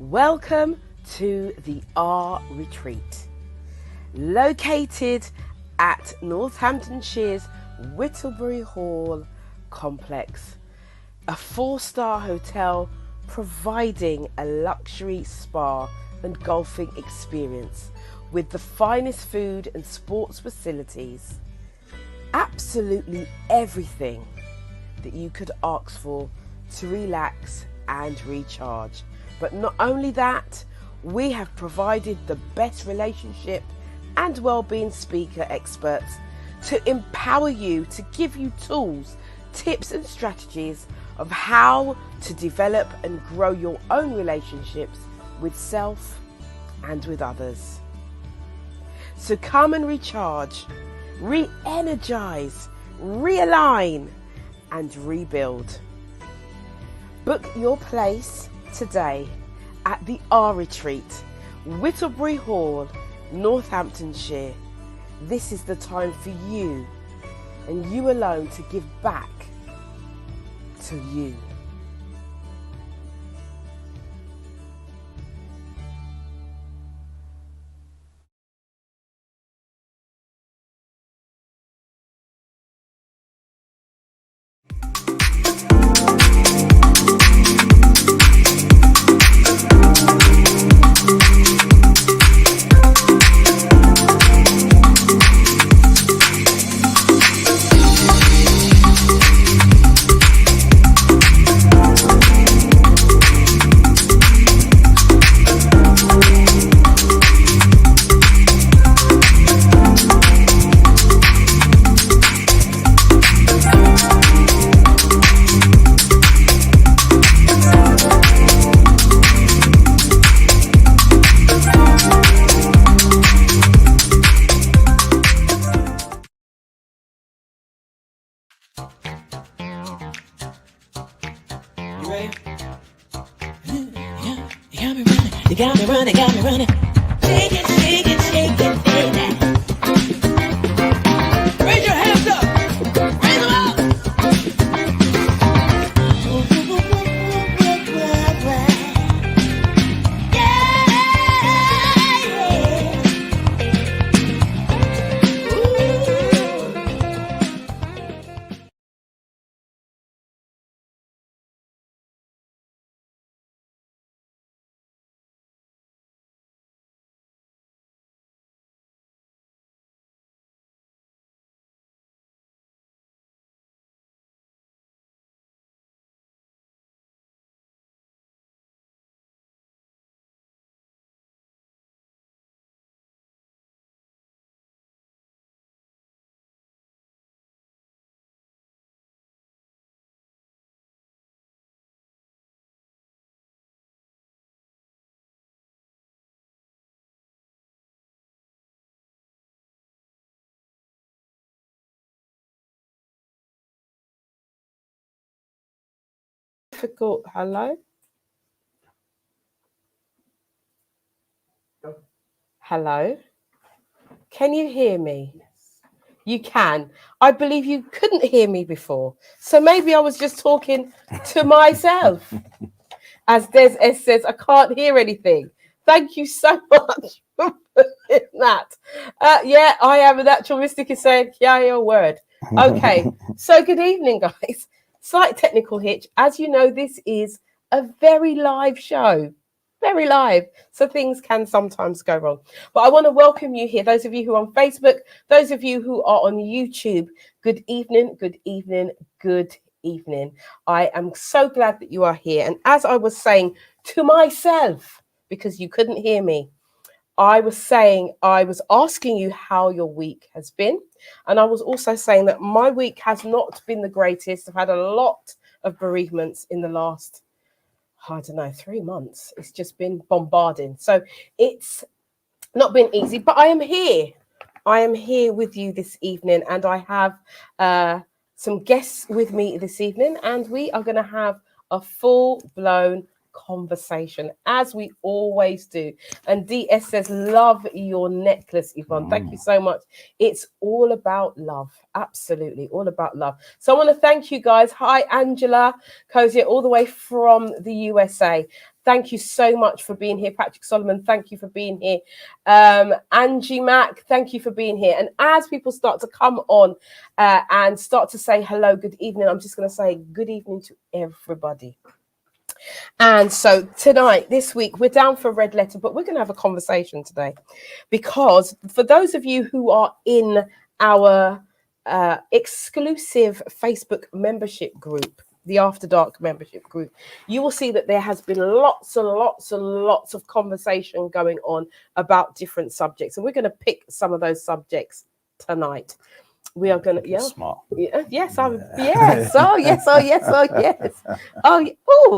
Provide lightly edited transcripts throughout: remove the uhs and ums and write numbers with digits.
Welcome to the R Retreat, located at Northamptonshire's Whittlebury Hall complex, a 4-star hotel providing a luxury spa and golfing experience with the finest food and sports facilities. Absolutely everything that you could ask for to relax and recharge. But not only that, we have provided the best relationship and well-being speaker experts to empower you, to give you tools, tips and strategies of how to develop and grow your own relationships with self and with others. So come and recharge, re-energize, realign and rebuild. Book your place today at the R Retreat, Whittlebury Hall, Northamptonshire. This is the time for you and you alone to give back to you. You got me running. Shake it, baby. Raise your hands up. Raise them up. Difficult. Hello? Hello? Can you hear me? Yes. You can. I believe you couldn't hear me before. So maybe I was just talking to myself. As Des S says, I can't hear anything. Thank you so much for putting that. Yeah, I am a natural mystic is saying, yeah, your word. Okay, so good evening, guys. Slight technical hitch. As you know, this is a very live show. Very live. So things can sometimes go wrong. But I want to welcome you here. Those of you who are on Facebook, those of you who are on YouTube, good evening, good evening, good evening. I am so glad that you are here. And as I was saying to myself, because you couldn't hear me, I was asking you how your week has been. And I was also saying that my week has not been the greatest. I've had a lot of bereavements in the last, 3 months. It's just been bombarding. So it's not been easy, but I am here. I am here with you this evening, and I have some guests with me this evening, and we are going to have a full-blown conversation, as we always do. And DS says, love your necklace, Yvonne. Thank you so much. It's all about love. Absolutely, all about love. So I want to thank you guys. Hi, Angela Cozier, all the way from the USA. Thank you so much for being here. Patrick Solomon, thank you for being here. Angie Mack, thank you for being here. And as people start to come on and start to say hello, good evening, I'm just going to say good evening to everybody. And so tonight, this week, we're down for red letter, but we're going to have a conversation today, because for those of you who are in our exclusive Facebook membership group, the After Dark membership group, you will see that there has been lots and lots and lots of conversation going on about different subjects. And we're going to pick some of those subjects tonight. We are going to, yeah. Smart. Yeah, yes, yes. Oh, yes, oh, yes, oh, yes. Oh,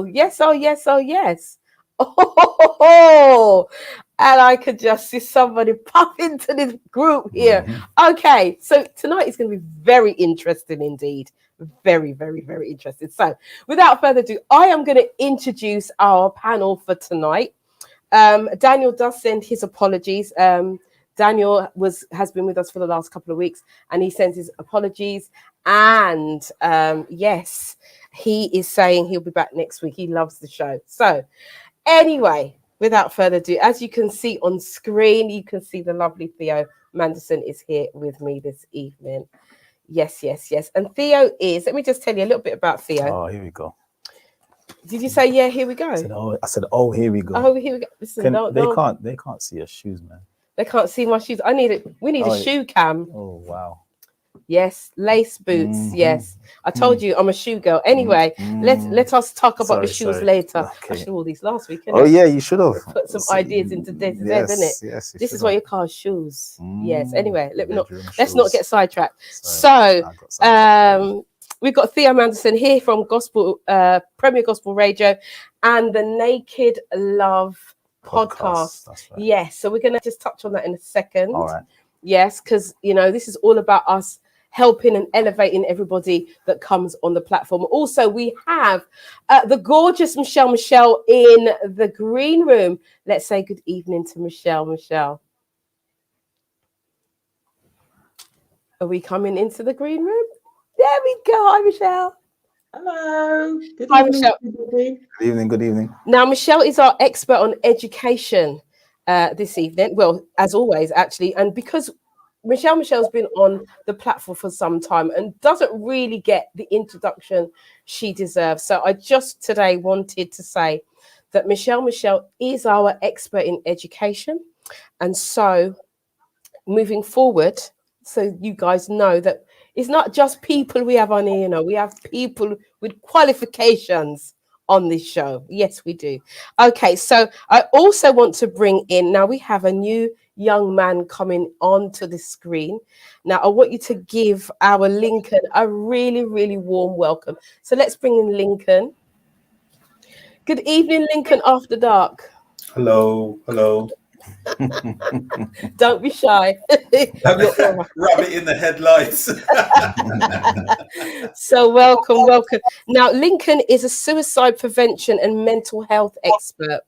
yes, oh, yes, oh, yes. Oh, and I could just see somebody pop into this group here. Mm-hmm. Okay, so tonight is going to be very interesting indeed. Very, very, very interesting. So without further ado, I am going to introduce our panel for tonight. Daniel does send his apologies. Daniel has been with us for the last couple of weeks, and he sends his apologies. And yes, he is saying he'll be back next week. He loves the show. So anyway, without further ado, as you can see on screen, you can see the lovely Theo Manderson is here with me this evening. Yes, yes, yes. And Theo is, let me just tell you a little bit about Theo. Oh, here we go. Did you say, yeah, here we go? I said, oh, here we go. Oh, here we go. Listen, They can't see your shoes, man. They can't see my shoes. We need a shoe cam. Oh, wow. Yes, lace boots. Mm-hmm. Yes, I told you I'm a shoe girl. Anyway, let us talk about the shoes later. Okay. I should have all these last week. Oh yeah, you should have put some ideas into this, isn't it? Yes, this is what you call shoes. Yes. Anyway, let's not get sidetracked. So, we've got Theo Manderson here from Premier Gospel Radio and the Naked Love podcast. That's right. Yes, so we're going to just touch on that in a second. All right. Yes, because this is all about us helping and elevating everybody that comes on the platform. Also, we have the gorgeous Michelle in the green room. Let's say good evening to Michelle. Michelle, are we coming into the green room? There we go. Hi, Michelle. Hello. Hi, Michelle. Good evening. Good evening. Now, Michelle is our expert on education this evening. Well, as always, actually, and because Michelle's been on the platform for some time and doesn't really get the introduction she deserves. So I just today wanted to say that Michelle is our expert in education. And so moving forward, so you guys know that it's not just people we have on here, we have people with qualifications on this show. Yes, we do. Okay, so I also want to bring in, now we have a new young man coming onto the screen. Now I want you to give our Lincoln a really, really warm welcome. So let's bring in Lincoln. Good evening, Lincoln After Dark. Hello. Don't be shy. Rub it in the headlights. So welcome. Now Lincoln is a suicide prevention and mental health expert.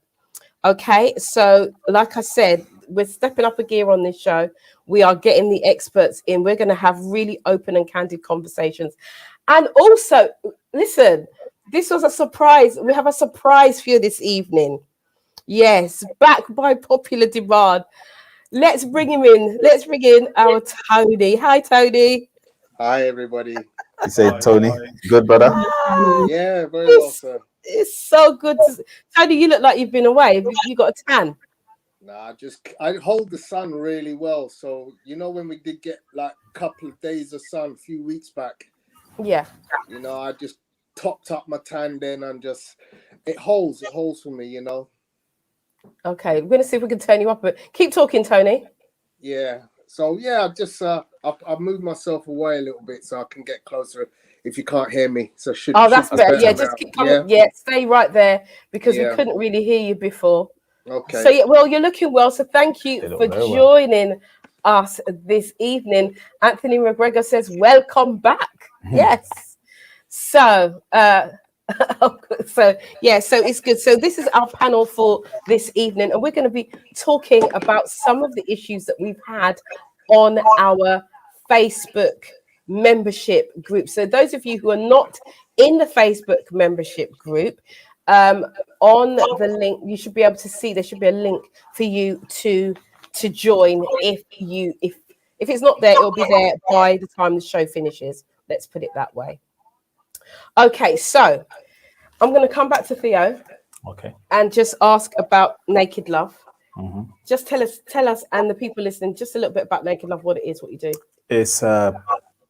Okay, so like I said, we're stepping up a gear on this show. We are getting the experts in. We're going to have really open and candid conversations. And also, listen, this was a surprise. We have a surprise for you this evening. Yes, back by popular demand. Let's bring him in. Let's bring in our Tony. Hi, Tony. Hi, everybody. You say Tony. Good, brother? Yeah, very well, sir. It's so good. Tony, you look like you've been away. Have you got a tan? Nah, I hold the sun really well. So, when we did get like a couple of days of sun a few weeks back. Yeah. I just topped up my tan then and it holds for me, Okay, we're going to see if we can turn you up a bit. Keep talking, Tony. Yeah. So, yeah, I've moved myself away a little bit so I can get closer if you can't hear me. So that's better. Yeah, just keep coming. Yeah, stay right there because we couldn't really hear you before. Okay. So, you're looking well. So thank you for joining us this evening. Anthony McGregor says, welcome back. Yes. So, so it's good. So this is our panel for this evening, and we're going to be talking about some of the issues that we've had on our Facebook membership group. So those of you who are not in the Facebook membership group, On the link, you should be able to see there should be a link for you to join. If it's not there, it'll be there by the time the show finishes. Let's put it that way. Okay, so I'm going to come back to Theo Okay. and just ask about Naked Love. hmm Just tell us, and the people listening, just a little bit about Naked Love, what it is, what you do. It's a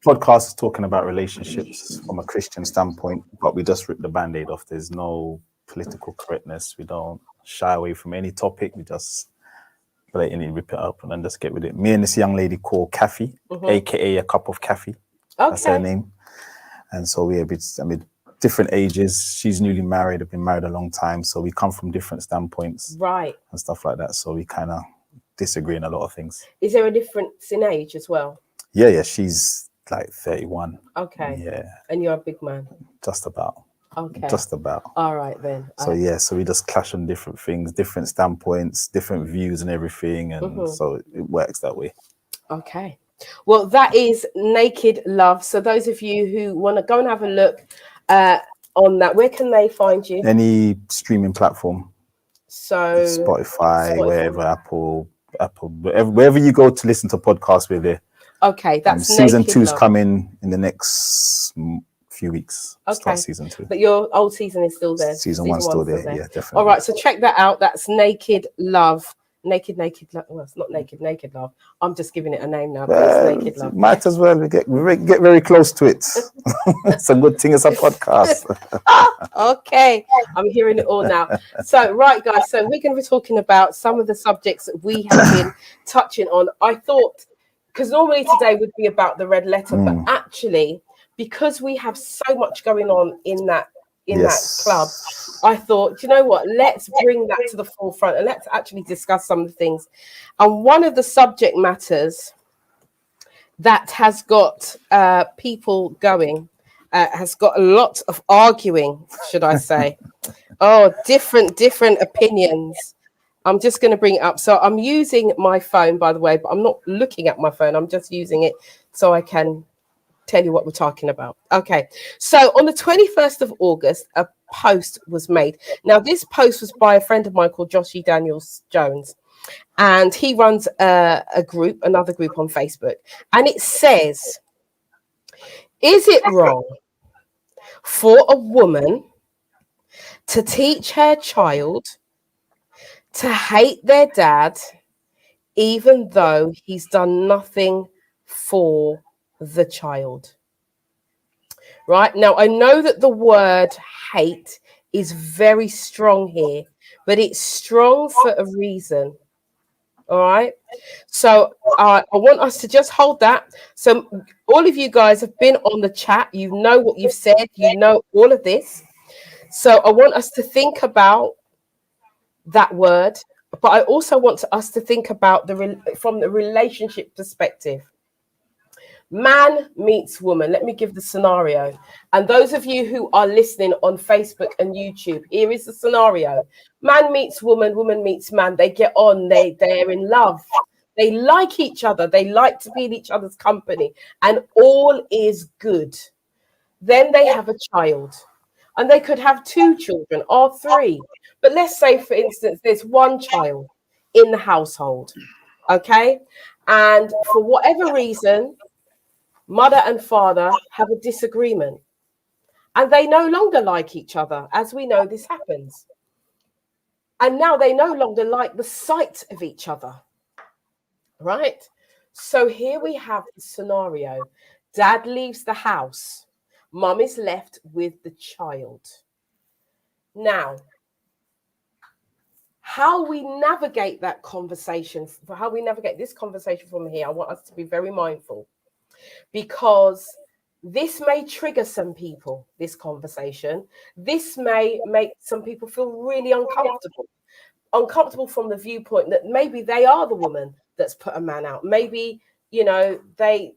podcast talking about relationships from a Christian standpoint, but we just rip the band-aid off. There's no political correctness. We don't shy away from any topic. We just blatantly rip it up and then just get with it. Me and this young lady called Kathy, aka a cup of Kathy. That's her name. And so we're different ages. She's newly married. I've been married a long time. So we come from different standpoints. Right. And stuff like that. So we kind of disagree in a lot of things. Is there a difference in age as well? Yeah. She's like 31. Okay. Yeah. And you're a big man? Just about. Okay. Just about. All right then. So so we just clash on different things, different standpoints, different views and everything. And so it works that way. Okay. Well, that is Naked Love. So those of you who want to go and have a look on that, where can they find you? Any streaming platform. So Spotify, wherever, Apple, wherever you go to listen to podcasts, we're there. Okay, that's season Naked 2's Love. coming in the next few weeks. Okay. Start season 2. But your old season is still there. Season 1's still there. Yeah, definitely. All right, so check that out. That's Naked Love. Naked Love. Well, it's not Naked Love. I'm just giving it a name now. But it's Naked Love. Might as well get very close to it. It's a good thing. It's a podcast. Okay, I'm hearing it all now. So, right, guys. So we're going to be talking about some of the subjects that we have been touching on. I thought, because normally today would be about the red letter, but actually, because we have so much going on in that club, I thought, you know what, let's bring that to the forefront and let's actually discuss some of the things. And one of the subject matters that has got people going, has got a lot of arguing, should I say. Different opinions. I'm just going to bring it up. So I'm using my phone, by the way, but I'm not looking at my phone. I'm just using it so I can tell you what we're talking about. Okay, so on the 21st of August, a post was made. Now, this post was by a friend of mine called Joshie Daniels Jones, and he runs another group on Facebook, and it says, is it wrong for a woman to teach her child to hate their dad even though he's done nothing for the child? Right now, I know that the word hate is very strong here, but it's strong for a reason. All right, so I want us to just hold that. So all of you guys have been on the chat, you know what you've said, you know all of this. So I want us to think about that word, but I also want us to think about from the relationship perspective. Man meets woman. Let me give the scenario. And those of you who are listening on Facebook and YouTube, here is the scenario. Man meets woman, woman meets man. They get on, they're in love. They like each other. They like to be in each other's company. And all is good. Then they have a child. And they could have 2 children or 3. But let's say, for instance, there's 1 child in the household. Okay? And for whatever reason, mother and father have a disagreement and they no longer like each other. As we know, this happens. And now they no longer like the sight of each other. Right? So here we have the scenario. Dad leaves the house. Mum is left with the child. Now, how we navigate that conversation, how we navigate this conversation from here, I want us to be very mindful. Because this may trigger some people, this conversation. This may make some people feel really uncomfortable from the viewpoint that maybe they are the woman that's put a man out. Maybe, you know, they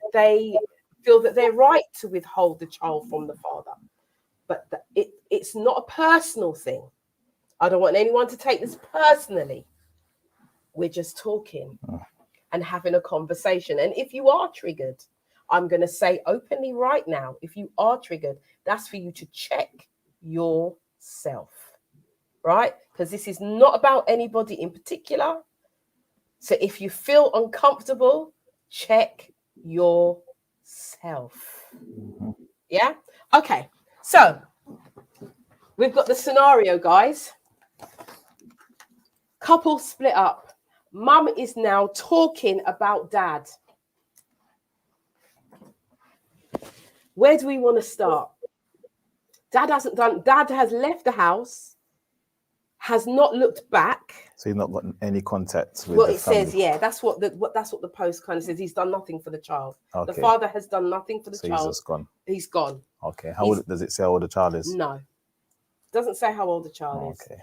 feel that they're right to withhold the child from the father. But it's not a personal thing. I don't want anyone to take this personally. We're just talking and having a conversation. And if you are triggered, I'm going to say openly right now, if you are triggered, that's for you to check yourself. right? Because this is not about anybody in particular. So if you feel uncomfortable, check yourself. Yeah? Okay. So we've got the scenario, guys. Couple split up. Mum is now talking about dad. Where do we want to start? Dad has left the house, has not looked back. So he's not got any contact with Well, the it family. says, yeah, that's what the post kind of says. He's done nothing for the child. Okay. The father has done nothing for the So child. he's just gone. He's gone. Okay. How old does it say how old the child is? No. Doesn't say how old the child is. Okay.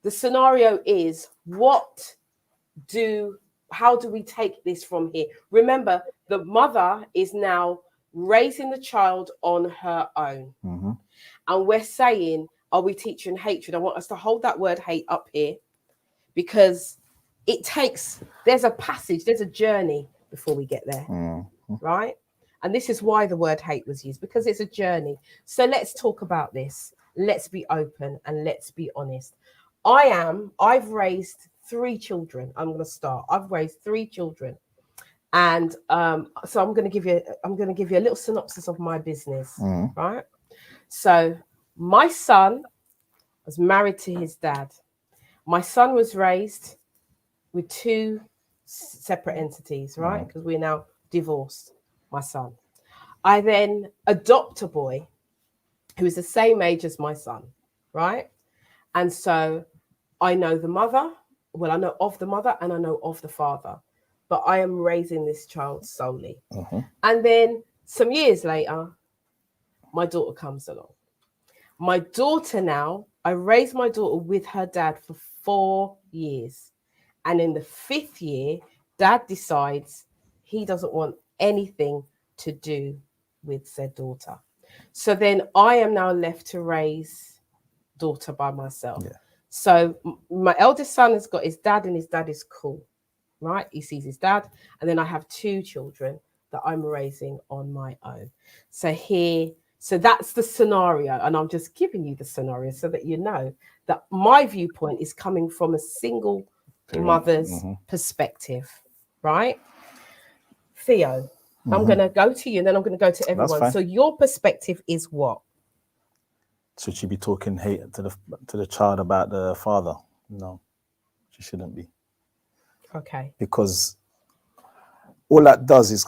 The scenario is how do we take this from here? Remember, the mother is now raising the child on her own. Mm-hmm. And we're saying, are we teaching hatred? I want us to hold that word hate up here, because there's a passage, there's a journey before we get there, right? And this is why the word hate was used, because it's a journey. So let's talk about this. Let's be open and let's be honest. I've raised 3 children. I'm going to start. I've raised 3 children. And so I'm going to give you a little synopsis of my business, right? So my son was married to his dad. My son was raised with 2 separate entities, right? Because we're now divorced, my son. I then adopt a boy who is the same age as my son, right? And so I know the mother. Well, I know of the mother and I know of the father, but I am raising this child solely. And then some years later, my daughter comes along. My daughter now, I raised my daughter with her dad for 4 years. And in the 5th year, dad decides he doesn't want anything to do with said daughter. So then I am now left to raise daughter by myself. Yeah. So my eldest son has got his dad, and his dad is cool, right? He sees his dad. And then I have 2 children that I'm raising on my own. So that's the scenario. And I'm just giving you the scenario so that you know that my viewpoint is coming from a single mother's perspective, right? Theo, I'm going to go to you and then I'm going to go to everyone. So your perspective is what? Should she be talking hate to the child about the father? No, she shouldn't be. Okay. Because all that does is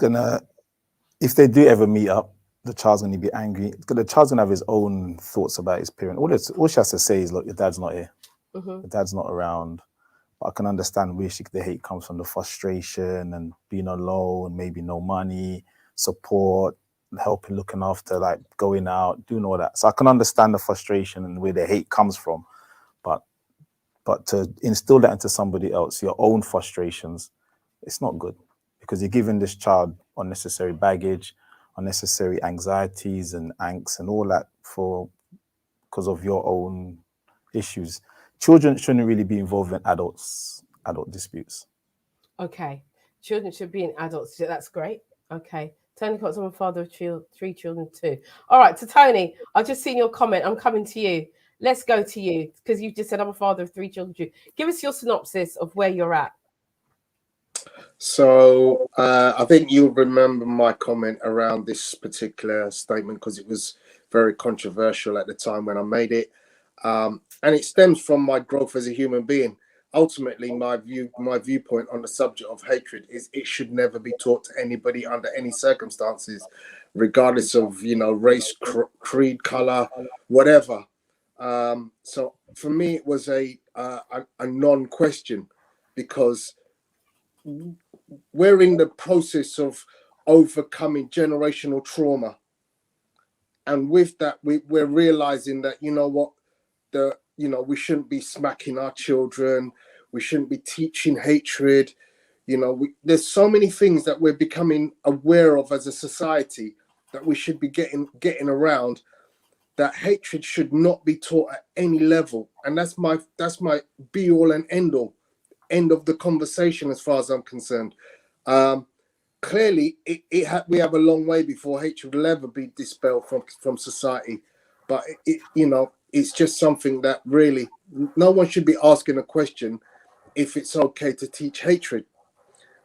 if they do ever meet up, the child's going to be angry. The child's going to have his own thoughts about his parent. All she has to say is, look, your dad's not here. Your dad's not around. But I can understand where the hate comes from, the frustration and being alone, maybe no money, support, helping, looking after, like going out, doing all that. So I can understand the frustration and where the hate comes from. But to instill that into somebody else, your own frustrations, it's not good, because you're giving this child unnecessary baggage, unnecessary anxieties and angst and all that because of your own issues. Children shouldn't really be involved in adult disputes. Okay. Children should be in adults. That's great. Okay. Tony Cox, I'm a father of 3 children too. All right. So Tony, I've just seen your comment. I'm coming to you. Let's go to you, because you just said I'm a father of 3 children too. Give us your synopsis of where you're at. So I think you'll remember my comment around this particular statement, because it was very controversial at the time when I made it. And it stems from my growth as a human being. Ultimately, my viewpoint on the subject of hatred is it should never be taught to anybody under any circumstances, regardless of, race, creed, color, whatever. So for me, it was a non-question, because we're in the process of overcoming generational trauma. And with that, we're realizing that, we shouldn't be smacking our children. We shouldn't be teaching hatred. There's so many things that we're becoming aware of as a society that we should be getting around, that hatred should not be taught at any level. And that's my be all and end all, end of the conversation as far as I'm concerned. Clearly, we have a long way before hatred will ever be dispelled from society. But it's just something that really no one should be asking a question if it's okay to teach hatred.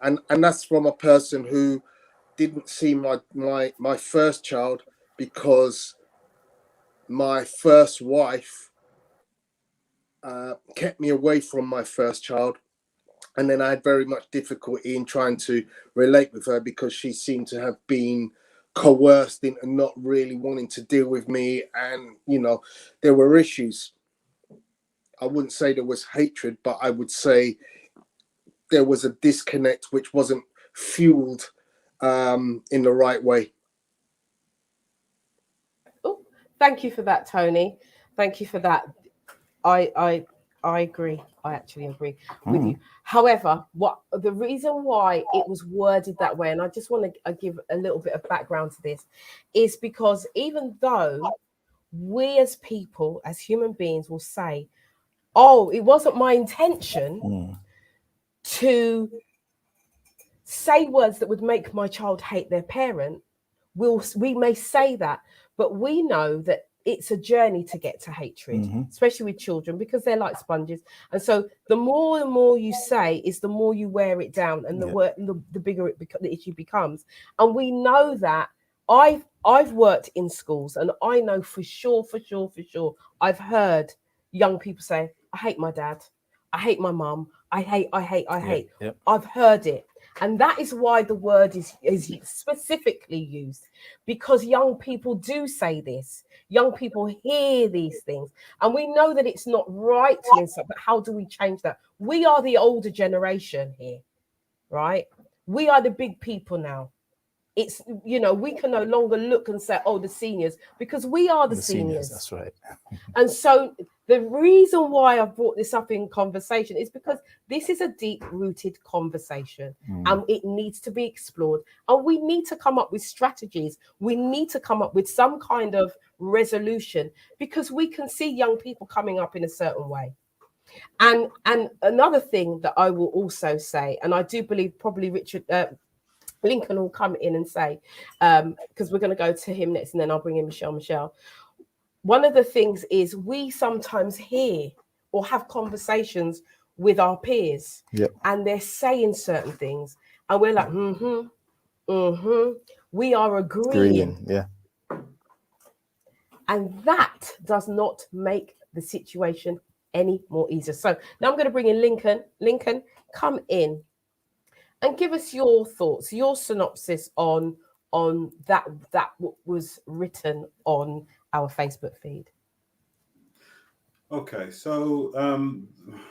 And that's from a person who didn't see my first child because my first wife kept me away from my first child, and then I had very much difficulty in trying to relate with her because she seemed to have been coerced into not really wanting to deal with me, and there were issues. I wouldn't say there was hatred, but I would say there was a disconnect which wasn't fueled in the right way. Oh, thank you for that, Tony. Thank you for that. I agree. I actually agree with you. However, what the reason why it was worded that way, and I just want to give a little bit of background to this, is because even though we as people, as human beings, will say, "Oh, it wasn't my intention to say words that would make my child hate their parent," we may say that, but we know that it's a journey to get to hatred, especially with children, because they're like sponges. And so the more you say is the more you wear it down, and the bigger the issue becomes. And we know that I've worked in schools, and I know for sure I've heard young people say, "I hate my dad, I hate my mum, I hate. Yep. I've heard it. And that is why the word is specifically used, because young people do say this. Young people hear these things. And we know that it's not right to insult, but how do we change that? We are the older generation here, right? We are the big people now. It's, we can no longer look and say, oh, the seniors, because we are the seniors. That's right. And so the reason why I've brought this up in conversation is because this is a deep-rooted conversation, and it needs to be explored. And we need to come up with strategies. We need to come up with some kind of resolution, because we can see young people coming up in a certain way. And another thing that I will also say, and I do believe probably Richard Lincoln will come in and say, because we're going to go to him next, and then I'll bring in Michelle. One of the things is we sometimes hear or have conversations with our peers, and they're saying certain things, and we're like, we are agreeing. Yeah. And that does not make the situation any more easier. So now I'm going to bring in Lincoln. Lincoln, come in and give us your thoughts, your synopsis on that was written on our Facebook feed. Okay, so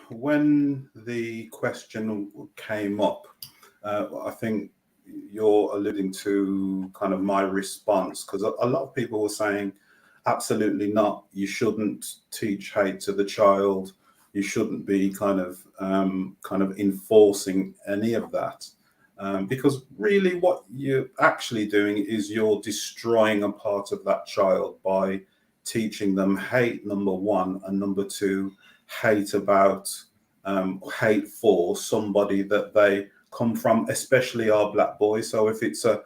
when the question came up, I think you're alluding to kind of my response, because a lot of people were saying, absolutely not, you shouldn't teach hate to the child, you shouldn't be kind of enforcing any of that, because really what you're actually doing is you're destroying a part of that child by teaching them hate, number one, and number two, hate about hate for somebody that they come from, especially our black boys. So if it's a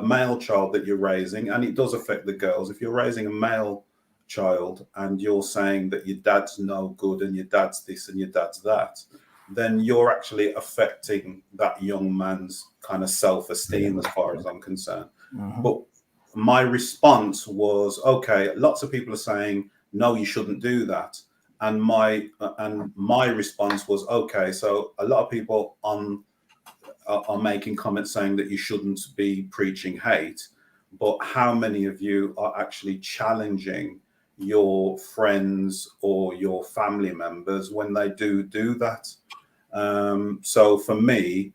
male child that you're raising, and it does affect the girls, if you're raising a male child and you're saying that your dad's no good and your dad's this and your dad's that, then you're actually affecting that young man's kind of self-esteem, as far as I'm concerned. But my response was, okay, lots of people are saying, no, you shouldn't do that. And my response was, okay, so a lot of people are making comments saying that you shouldn't be preaching hate, but how many of you are actually challenging your friends or your family members when they do that? So for me,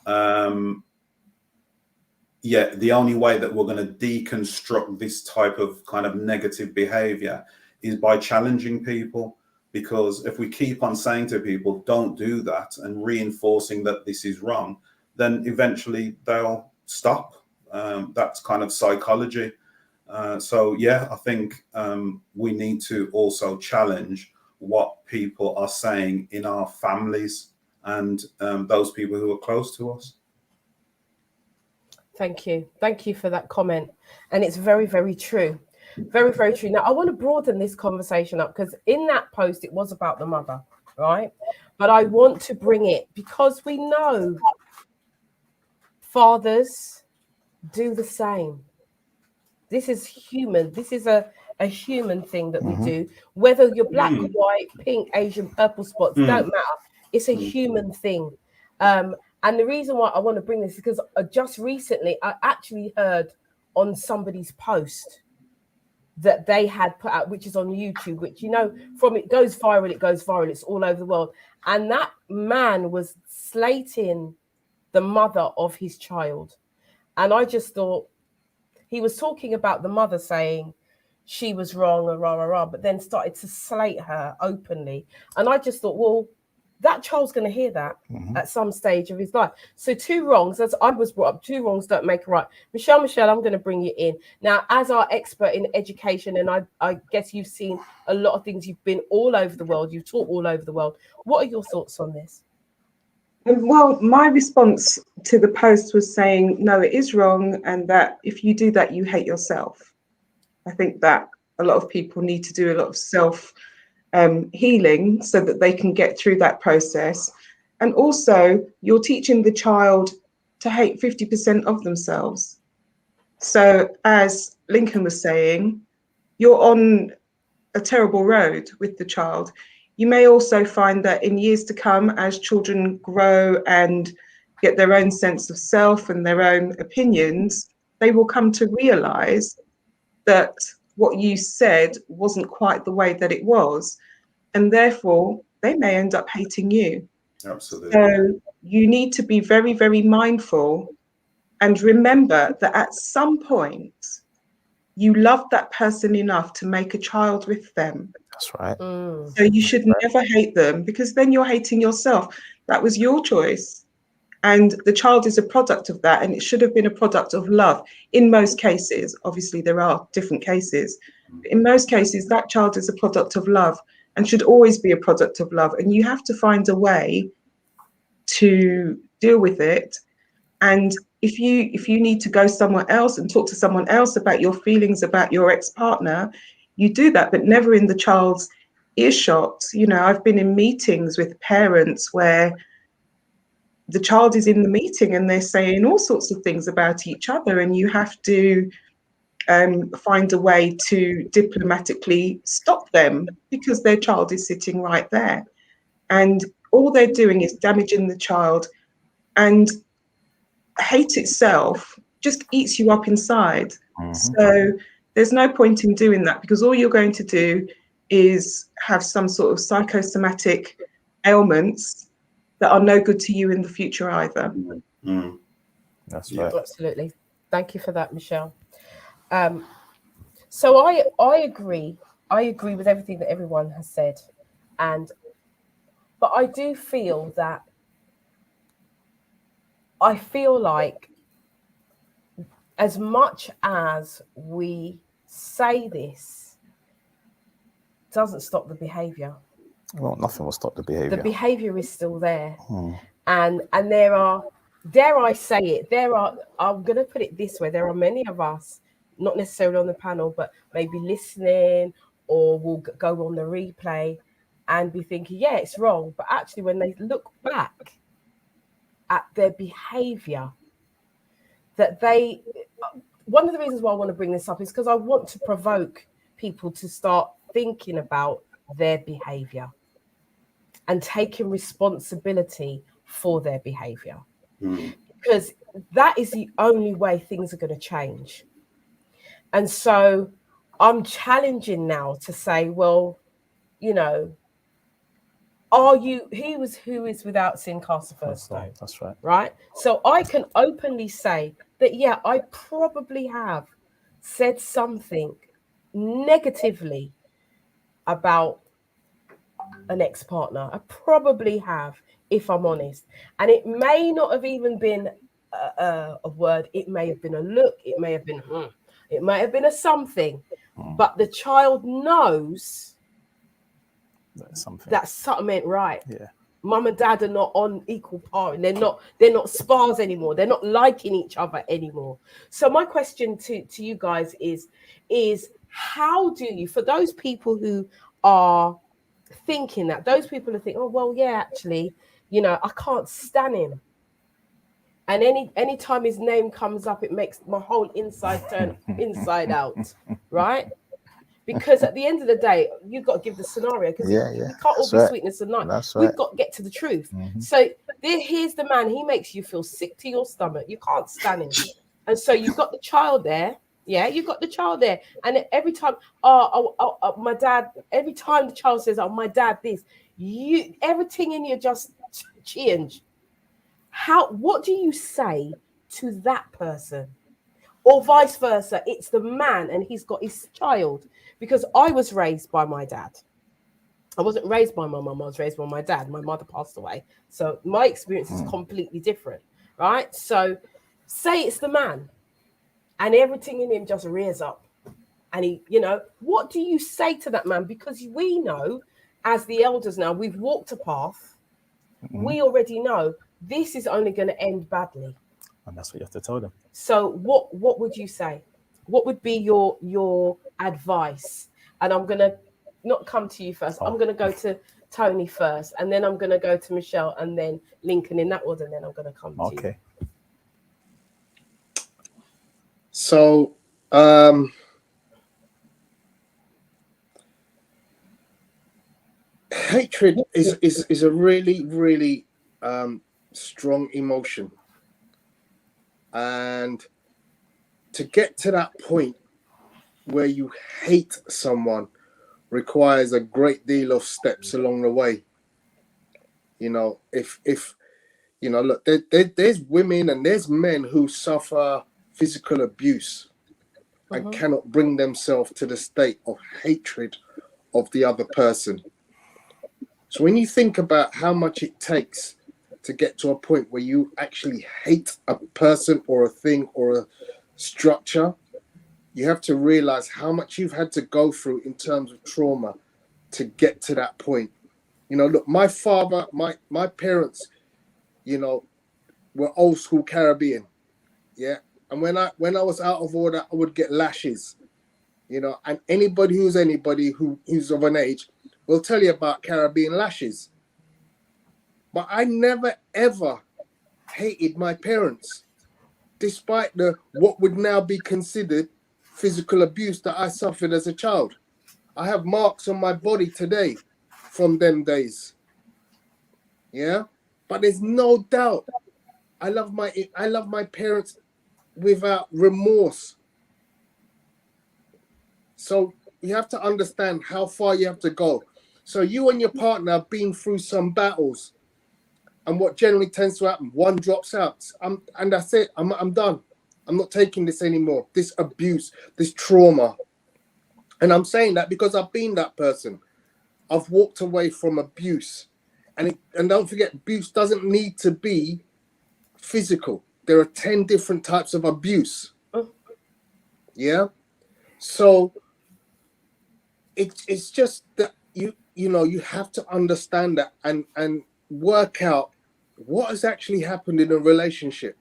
the only way that we're going to deconstruct this type of kind of negative behavior is by challenging people. Because if we keep on saying to people, don't do that, and reinforcing that this is wrong, then eventually they'll stop. That's kind of psychology. So I think we need to also challenge what people are saying in our families and those people who are close to us. Thank you for that comment. And it's very, very true. Very, very true. Now, I want to broaden this conversation up because in that post, it was about the mother, right? But I want to bring it because we know fathers do the same. This is human. This is a human thing that we do. Whether you're black, white, pink, Asian, purple spots, don't matter. It's a human thing. And the reason why I want to bring this is because just recently I actually heard on somebody's post that they had put out, which is on YouTube, which, you know, from it goes viral, it's all over the world. And that man was slating the mother of his child. And I just thought, he was talking about the mother saying she was wrong, but then started to slate her openly. And I just thought, well, that child's going to hear that at some stage of his life. So two wrongs, as I was brought up, two wrongs don't make a right. Michelle, I'm going to bring you in. Now, as our expert in education, and I guess you've seen a lot of things, you've been all over the world, you've taught all over the world. What are your thoughts on this? Well, my response to the post was saying, no, it is wrong. And that if you do that, you hate yourself. I think that a lot of people need to do a lot of self healing so that they can get through that process. And also, you're teaching the child to hate 50% of themselves. So as Lincoln was saying, you're on a terrible road with the child. You may also find that in years to come, as children grow and get their own sense of self and their own opinions, they will come to realize that what you said wasn't quite the way that it was. And therefore, they may end up hating you. Absolutely. So you need to be very, very mindful and remember that at some point, you love that person enough to make a child with them. That's right. So you should never hate them, because then you're hating yourself. That was your choice. And the child is a product of that. And it should have been a product of love in most cases. Obviously, there are different cases. But in most cases, that child is a product of love and should always be a product of love. And you have to find a way to deal with it. And if you need to go somewhere else and talk to someone else about your feelings about your ex-partner, you do that, but never in the child's earshot. You know, I've been in meetings with parents where the child is in the meeting and they're saying all sorts of things about each other, and you have to find a way to diplomatically stop them because their child is sitting right there. And all they're doing is damaging the child. And hate itself just eats you up inside. So there's no point in doing that, because all you're going to do is have some sort of psychosomatic ailments that are no good to you in the future either. That's right. Absolutely. Thank you for that, Michelle. So I agree. I agree with everything that everyone has said. But I do feel that I feel like as much as we say this, doesn't stop the behavior. Well, nothing will stop the behavior. The behavior is still there. And there are, dare I say it, I'm going to put it this way, there are many of us, not necessarily on the panel, but maybe listening or will go on the replay and be thinking, yeah, it's wrong. But actually, when they look back at their behavior, one of the reasons why I want to bring this up is because I want to provoke people to start thinking about their behavior and taking responsibility for their behavior, because that is the only way things are going to change. And so I'm challenging now to say, well, you know, who is without sin cast the first stone? That's right. Right. So I can openly say that, yeah, I probably have said something negatively about an ex-partner. I probably have, if I'm honest. And it may not have even been a word. It may have been a look. It may have been, it might have been a something. But the child knows That's something. that something ain't right. Yeah. Mum and dad are not on equal par, and they're not spars anymore. They're not liking each other anymore. So my question to you guys is how do you, for those people who are thinking that, those people are thinking, oh well, yeah, actually, I can't stand him. And any time his name comes up, it makes my whole inside turn inside out, right? Because at the end of the day, you've got to give the scenario, because Yeah, it can't all that's be right. sweetness and light. That's We've right. got to get to the truth. Mhm. So here's the man. He makes you feel sick to your stomach. You can't stand him. And so you've got the child there. Yeah, you've got the child there. And every time, my dad, every time the child says, oh, my dad, this, everything in you just change. What do you say to that person? Or vice versa, it's the man and he's got his child. Because I was raised by my dad. I wasn't raised by my mum, I was raised by my dad. My mother passed away. So my experience is completely different, right? So say it's the man and everything in him just rears up. And he, what do you say to that man? Because we know, as the elders now, we've walked a path. We already know this is only going to end badly. And that's what you have to tell them. So what would you say? What would be your advice? And I'm gonna not come to you first. I'm gonna go to Tony first, and then I'm gonna go to Michelle, and then Lincoln, in that order. And then I'm gonna come to you. Okay. So hatred is a really, really strong emotion. And to get to that point where you hate someone requires a great deal of steps along the way. If look, there's women and there's men who suffer physical abuse and cannot bring themselves to the state of hatred of the other person. So when you think about how much it takes to get to a point where you actually hate a person or a thing or a structure, you have to realize how much you've had to go through in terms of trauma to get to that point. Look, my father, my parents, were old school Caribbean. Yeah. And when I was out of order, I would get lashes. And anybody who's of an age will tell you about Caribbean lashes. But I never ever hated my parents, despite what would now be considered physical abuse that I suffered as a child. I have marks on my body today from them days. Yeah, but there's no doubt I love my parents without remorse. So you have to understand how far you have to go. So you and your partner have been through some battles, and what generally tends to happen, one drops out, and that's it. I'm done. I'm not taking this anymore. This abuse, this trauma. And I'm saying that because I've been that person. I've walked away from abuse. And don't forget, abuse doesn't need to be physical. There are 10 different types of abuse. Yeah? So it's just that you have to understand that and work out what has actually happened in a relationship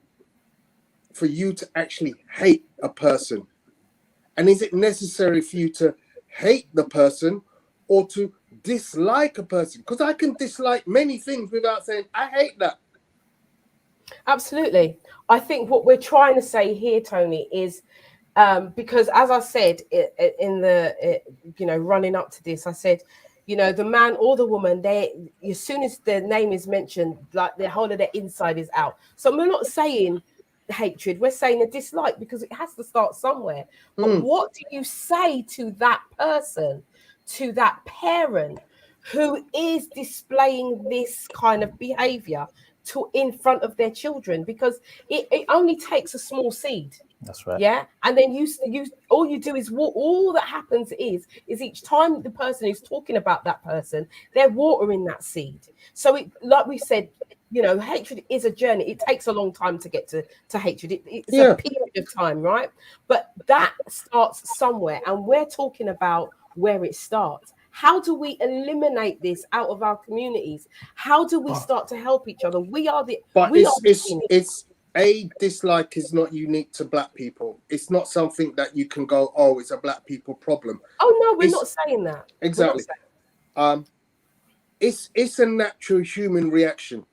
for you to actually hate a person. And is it necessary for you to hate the person or to dislike a person? Because I can dislike many things without saying, I hate that. Absolutely. I think what we're trying to say here, Tony, is because as I said in the running up to this, I said, the man or the woman, they, as soon as their name is mentioned, like the whole of their inside is out. So we're not saying hatred, we're saying a dislike, because it has to start somewhere. But what do you say to that person, to that parent who is displaying this kind of behavior in front of their children? Because it only takes a small seed. That's right. Yeah. And then you all you do is all that happens is each time the person is talking about that person, they're watering that seed. So like we said, hatred is a journey. It takes a long time to get to hatred. It's a period of time, right? But that starts somewhere, and we're talking about where it starts. How do we eliminate this out of our communities? How do we start to help each other? We are the But we are the genius. it's a dislike is not unique to black people. It's not something that you can go, oh, it's a black people problem. Oh no, we're It's- not saying that. Exactly. It's a natural human reaction,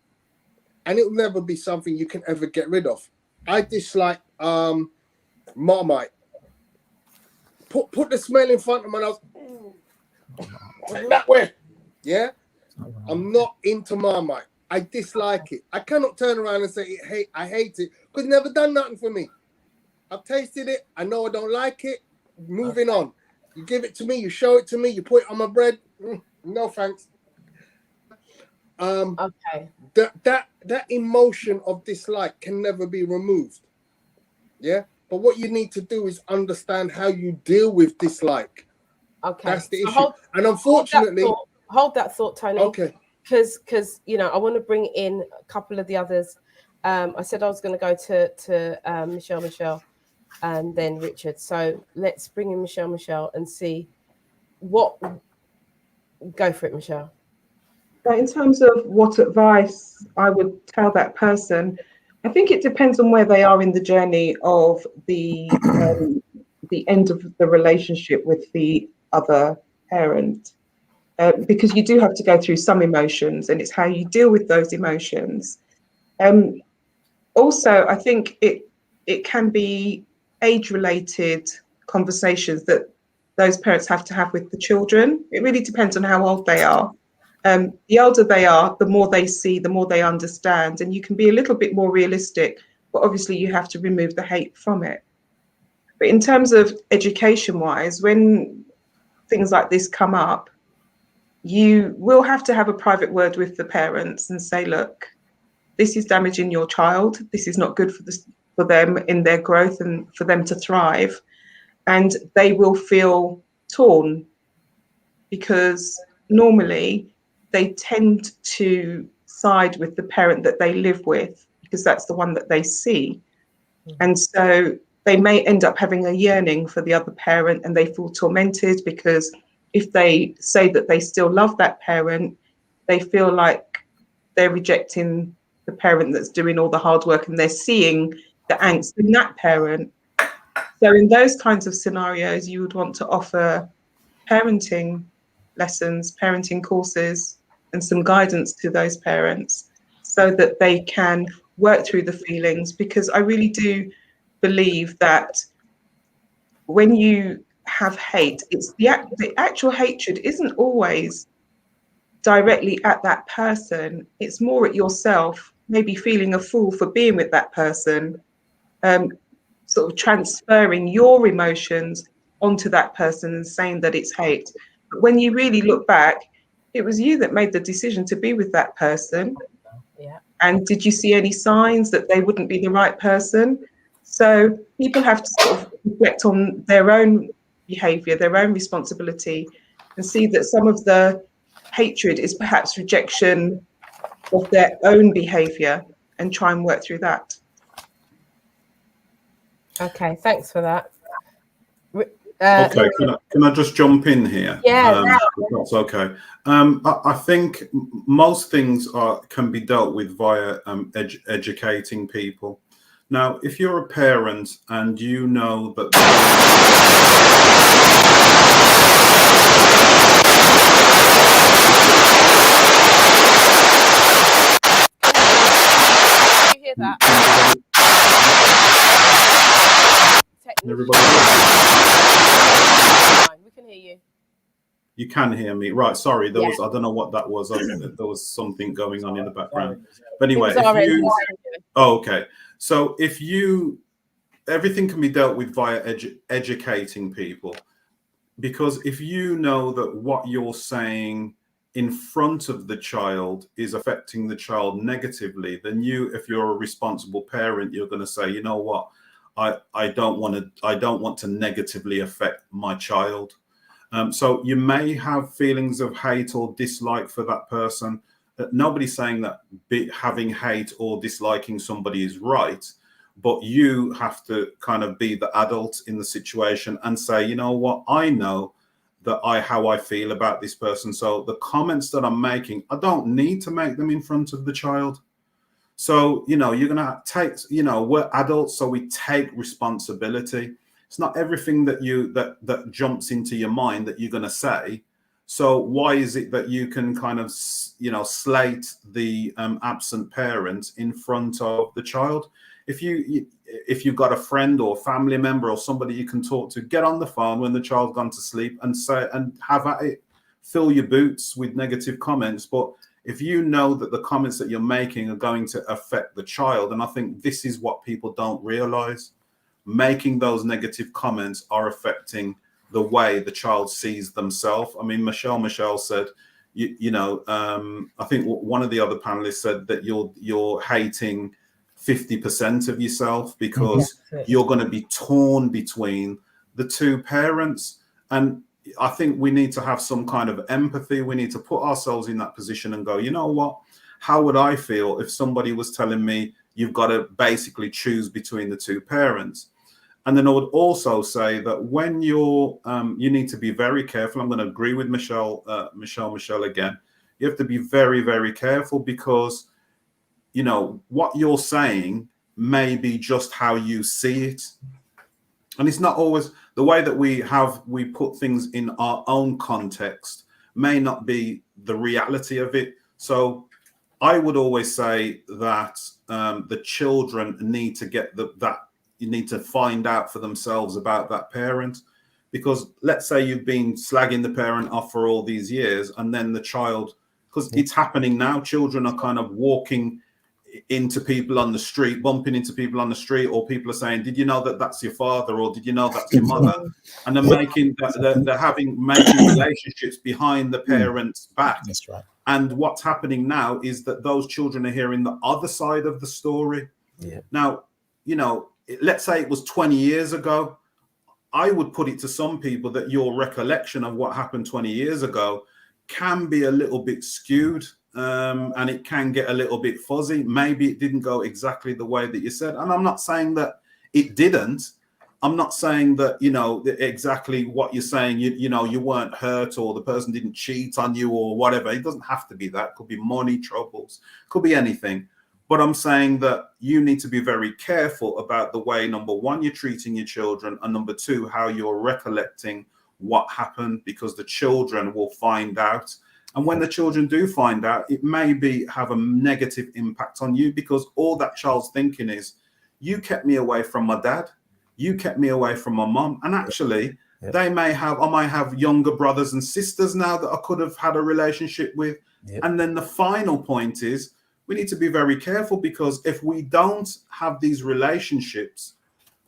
and it'll never be something you can ever get rid of. I dislike Marmite. Put the smell in front of my nose. Take that way. Yeah. I'm not into Marmite. I dislike it. I cannot turn around and say I hate it because it's never done nothing for me. I've tasted it. I know I don't like it. Moving on. You give it to me. You show it to me. You put it on my bread. No thanks. Okay. That emotion of dislike can never be removed. Yeah. But what you need to do is understand how you deal with dislike. Okay. That's the issue. And unfortunately, hold that thought, Tony. Okay. Because I want to bring in a couple of the others. I said I was going to go to Michelle, and then Richard. So let's bring in Michelle, and see what. Go for it, Michelle. But in terms of what advice I would tell that person, I think it depends on where they are in the journey of the end of the relationship with the other parent. Because you do have to go through some emotions, and it's how you deal with those emotions. Also, I think it can be age-related conversations that those parents have to have with the children. It really depends on how old they are. The older they are, the more they see, the more they understand, and you can be a little bit more realistic, but obviously you have to remove the hate from it. But in terms of education-wise, when things like this come up, you will have to have a private word with the parents and say, look, this is damaging your child. This is not good for them in their growth and for them to thrive. And they will feel torn because normally they tend to side with the parent that they live with because that's the one that they see. And so they may end up having a yearning for the other parent, and they feel tormented because if they say that they still love that parent, they feel like they're rejecting the parent that's doing all the hard work, and they're seeing the angst in that parent. So in those kinds of scenarios, you would want to offer parenting lessons, parenting courses, and some guidance to those parents so that they can work through the feelings, because I really do believe that when you have hate, it's the actual hatred isn't always directly at that person. It's more at yourself, maybe feeling a fool for being with that person, sort of transferring your emotions onto that person and saying that it's hate. But when you really look back, it was you that made the decision to be with that person. Yeah. And did you see any signs that they wouldn't be the right person? So people have to sort of reflect on their own behavior, their own responsibility, and see that some of the hatred is perhaps rejection of their own behavior, and try and work through that. Okay, thanks for that. Okay, can I just jump in here? Yeah, that's okay. I think most things can be dealt with via educating people. Now, if you're a parent and you know that you hear that? everybody, we can hear you. you can hear me, right? Sorry, there was, I don't know what that was. There was something going on in the background. But anyway, okay. So if everything can be dealt with via educating people, because if you know that what you're saying in front of the child is affecting the child negatively, then if you're a responsible parent, you're going to say, you know what, I don't want to negatively affect my child. So you may have feelings of hate or dislike for that person. Nobody's saying that having hate or disliking somebody is right, but you have to kind of be the adult in the situation and say, you know what, I know how I feel about this person. So the comments that I'm making, I don't need to make them in front of the child. So, you know, you're going to take, you know, we're adults, so we take responsibility. It's not everything that jumps into your mind that you're going to say. So why is it that you can kind of, you know, slate the absent parent in front of the child? If you've got a friend or family member or somebody you can talk to, get on the phone when the child's gone to sleep and say, and have at it, fill your boots with negative comments. But if you know that the comments that you're making are going to affect the child, and I think this is what people don't realize, making those negative comments are affecting the way the child sees themselves. I mean, Michelle said, I think one of the other panelists said that you're hating 50% of yourself because you're going to be torn between the two parents. And I think we need to have some kind of empathy. We need to put ourselves in that position and go, you know what? How would I feel if somebody was telling me you've got to basically choose between the two parents? And then I would also say that when you need to be very careful. I'm going to agree with Michelle again. You have to be very, very careful because, you know, what you're saying may be just how you see it. And it's not always the way that we put things in our own context may not be the reality of it. So I would always say that the children need to get you need to find out for themselves about that parent, because let's say you've been slagging the parent off for all these years, and then the child, because it's happening now, children are kind of walking into people on the street, bumping into people on the street, or people are saying, did you know that that's your father, or did you know that's your mother? And they're making relationships behind the parents' back. That's right. And what's happening now is that those children are hearing the other side of the story. Now, you know, let's say it was 20 years ago, I would put it to some people that your recollection of what happened 20 years ago can be a little bit skewed. And it can get a little bit fuzzy. Maybe it didn't go exactly the way that you said. And I'm not saying that it didn't. I'm not saying that, you know, exactly what you're saying, you know, you weren't hurt or the person didn't cheat on you or whatever. It doesn't have to be that. It could be money troubles, could be anything. But I'm saying that you need to be very careful about the way, number one, you're treating your children, and number two, how you're recollecting what happened, because the children will find out. And when the children do find out, it may have a negative impact on you, because all that child's thinking is, you kept me away from my dad, you kept me away from my mom. And actually, I might have younger brothers and sisters now that I could have had a relationship with. And then the final point is, we need to be very careful, because if we don't have these relationships,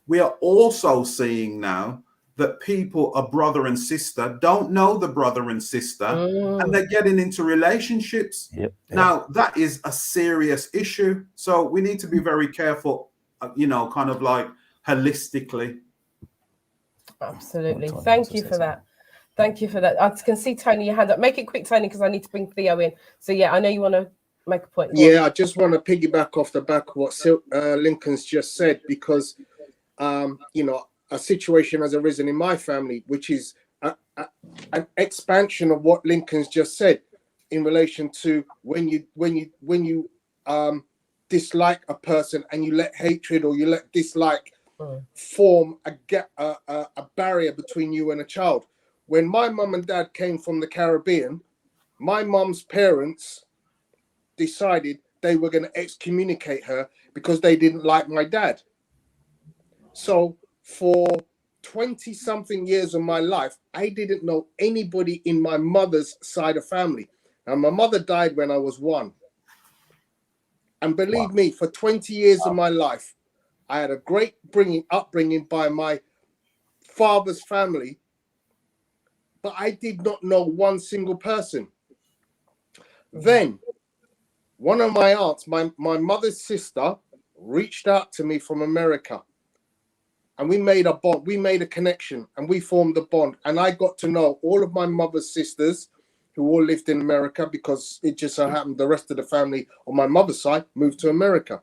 we are also seeing now that people, a brother and sister, don't know the brother and sister, and they're getting into relationships. Now, that is a serious issue. So we need to be very careful, you know, kind of like holistically. Absolutely. Thank you for that. Thank you for that. I can see, Tony, your hand up. Make it quick, Tony, because I need to bring Theo in. So, yeah, I know you want to make a point. Yeah, I just want to piggyback off the back of what Lincoln's just said, because, you know, a situation has arisen in my family, which is an expansion of what Lincoln's just said in relation to when you dislike a person and you let hatred or you let dislike form a barrier between you and a child. When my mum and dad came from the Caribbean, my mum's parents decided they were going to excommunicate her because they didn't like my dad. So for 20 something years of my life, I didn't know anybody in my mother's side of family. And my mother died when I was 1. And believe me, for 20 years of my life, I had a great upbringing by my father's family, but I did not know one single person. Then one of my aunts, my mother's sister, reached out to me from America. And we made a bond, we made a connection, and we formed a bond. And I got to know all of my mother's sisters who all lived in America, because it just so happened the rest of the family on my mother's side moved to America.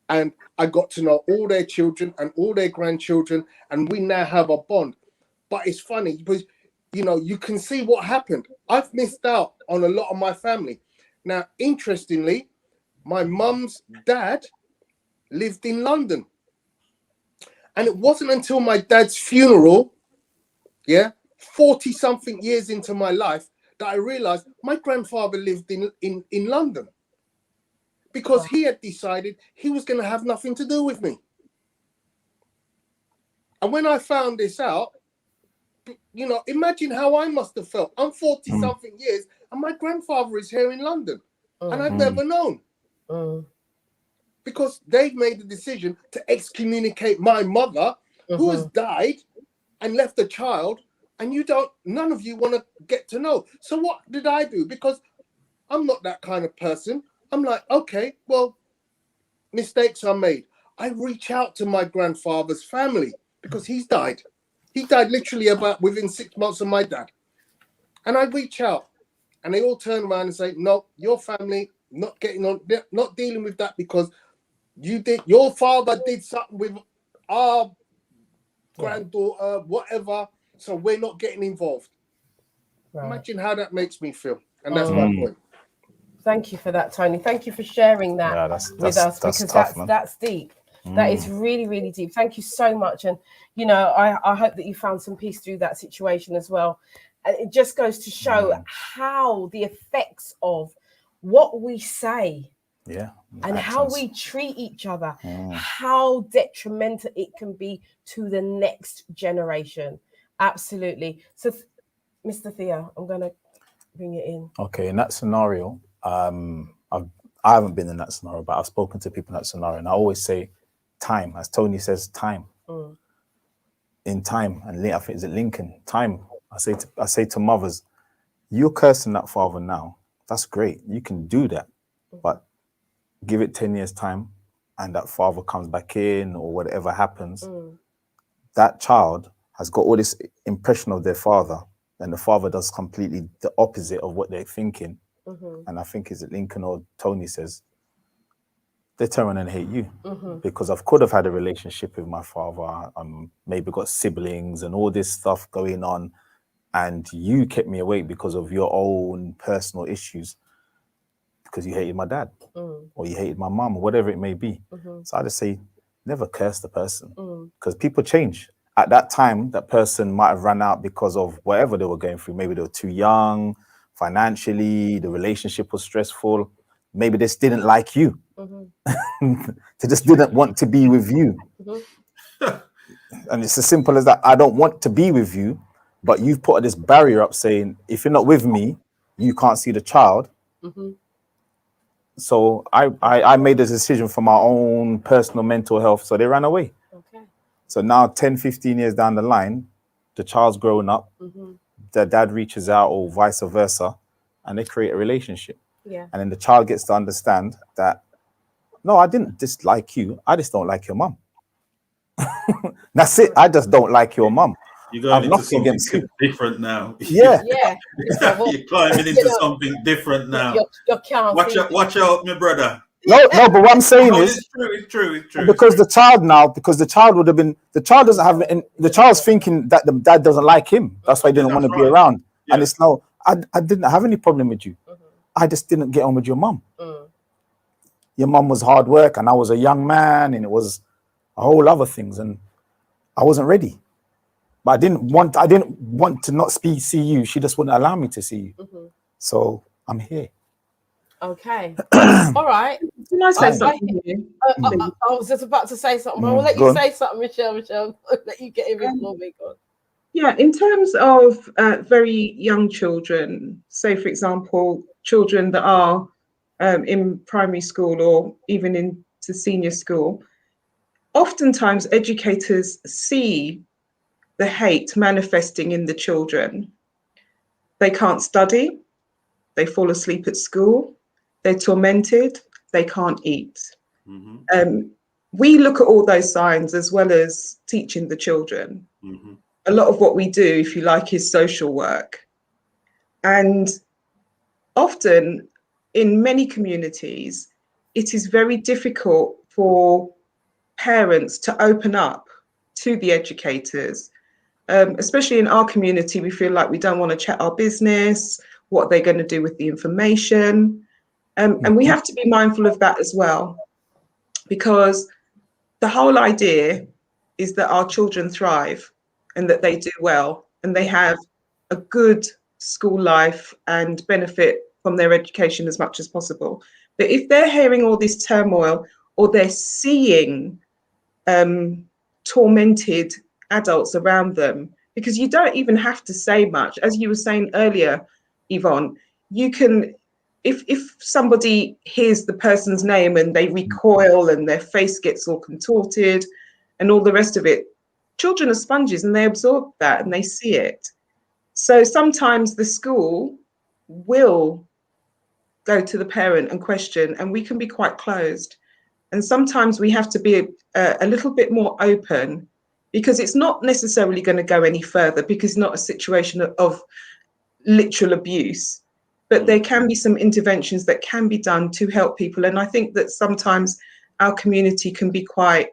And I got to know all their children and all their grandchildren, and we now have a bond. But it's funny, because you know, you can see what happened. I've missed out on a lot of my family. Now, interestingly, my mum's dad lived in London. And it wasn't until my dad's funeral, 40 something years into my life, that I realized my grandfather lived in London, because he had decided he was going to have nothing to do with me. And when I found this out, you know, imagine how I must have felt. I'm 40 something years and my grandfather is here in London and I've never known. Because they've made the decision to excommunicate my mother, who has died and left a child, and none of you want to get to know. So what did I do? Because I'm not that kind of person. I'm like, okay, well, mistakes are made. I reach out to my grandfather's family because he's died. He died literally about within 6 months of my dad. And I reach out and they all turn around and say, no, your family not getting on, not dealing with that, because your father did something with our granddaughter, whatever. So we're not getting involved. Right. Imagine how that makes me feel. And that's my point. Thank you for that, Tony. Thank you for sharing that with us, because tough, that's deep. That is really, really deep. Thank you so much. And, you know, I hope that you found some peace through that situation as well. And it just goes to show how the effects of what we say and how we treat each other, how detrimental it can be to the next generation. Absolutely. So, Mr. Theo, I'm going to bring it in. Okay, in that scenario, I haven't been in that scenario, but I've spoken to people in that scenario, and I always say time, as Tony says, time. In time, and I think, is it Lincoln? Time. I say to mothers, you're cursing that father now. That's great. You can do that, but give it 10 years time, and that father comes back in, or whatever happens. That child has got all this impression of their father, and the father does completely the opposite of what they're thinking. And I think, is it Lincoln or Tony says, they turn around and hate you because I could have had a relationship with my father, maybe got siblings and all this stuff going on, and you kept me awake because of your own personal issues, because you hated my dad or you hated my mom or whatever it may be. So I just say, never curse the person, because people change. At that time, that person might have run out because of whatever they were going through. Maybe they were too young, financially, the relationship was stressful. Maybe they just didn't like you. They just didn't want to be with you. And it's as simple as that. I don't want to be with you, but you've put this barrier up saying, if you're not with me, you can't see the child. So I made a decision for my own personal mental health. So they ran away. So now 10, 15 years down the line, the child's growing up, their dad reaches out or vice versa, and they create a relationship. And then the child gets to understand that, no, I didn't dislike you. I just don't like your mum. That's it. I just don't like your mum. You're going into something different now. Yeah. You're climbing into something different now. Watch out, my brother. No, but what I'm saying is, it's true. Because the child would have been, the child doesn't have, and the child's thinking that the dad doesn't like him. That's why he didn't want to be around. And it's no, I didn't have any problem with you. I just didn't get on with your mum. Your mum was hard work, and I was a young man, and it was a whole other things, and I wasn't ready. But I didn't want to not see you. She just wouldn't allow me to see you. So I'm here. Okay. All right. Can I say something? I was just about to say something, but I'll let you say something, Michelle. I'll let you get in before me. Yeah, in terms of very young children, say, for example, children that are in primary school or even into senior school, oftentimes educators see the hate manifesting in the children. They can't study, they fall asleep at school, they're tormented, they can't eat. We look at all those signs as well as teaching the children. A lot of what we do, if you like, is social work. And often in many communities, it is very difficult for parents to open up to the educators especially in our community, we feel like we don't want to chat our business. What are they going to do with the information? And we have to be mindful of that as well, because the whole idea is that our children thrive and that they do well and they have a good school life and benefit from their education as much as possible. But if they're hearing all this turmoil or they're seeing tormented adults around them, because you don't even have to say much, as you were saying earlier, Yvonne, you can, if somebody hears the person's name and they recoil and their face gets all contorted and all the rest of it, children are sponges and they absorb that and they see it. So sometimes the school will go to the parent and question, and we can be quite closed. And sometimes we have to be a little bit more open, because it's not necessarily going to go any further, because it's not a situation of literal abuse, but there can be some interventions that can be done to help people. And I think that sometimes our community can be quite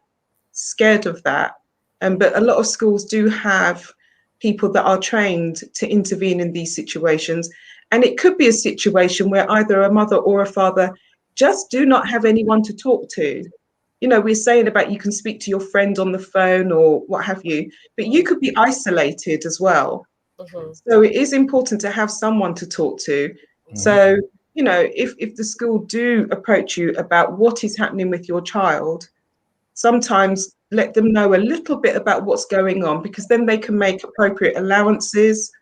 scared of that. But a lot of schools do have people that are trained to intervene in these situations. And it could be a situation where either a mother or a father just do not have anyone to talk to. You know, we're saying about you can speak to your friend on the phone or what have you, but you could be isolated as well. So it is important to have someone to talk to. So, you know, if the school do approach you about what is happening with your child, sometimes let them know a little bit about what's going on, because then they can make appropriate allowances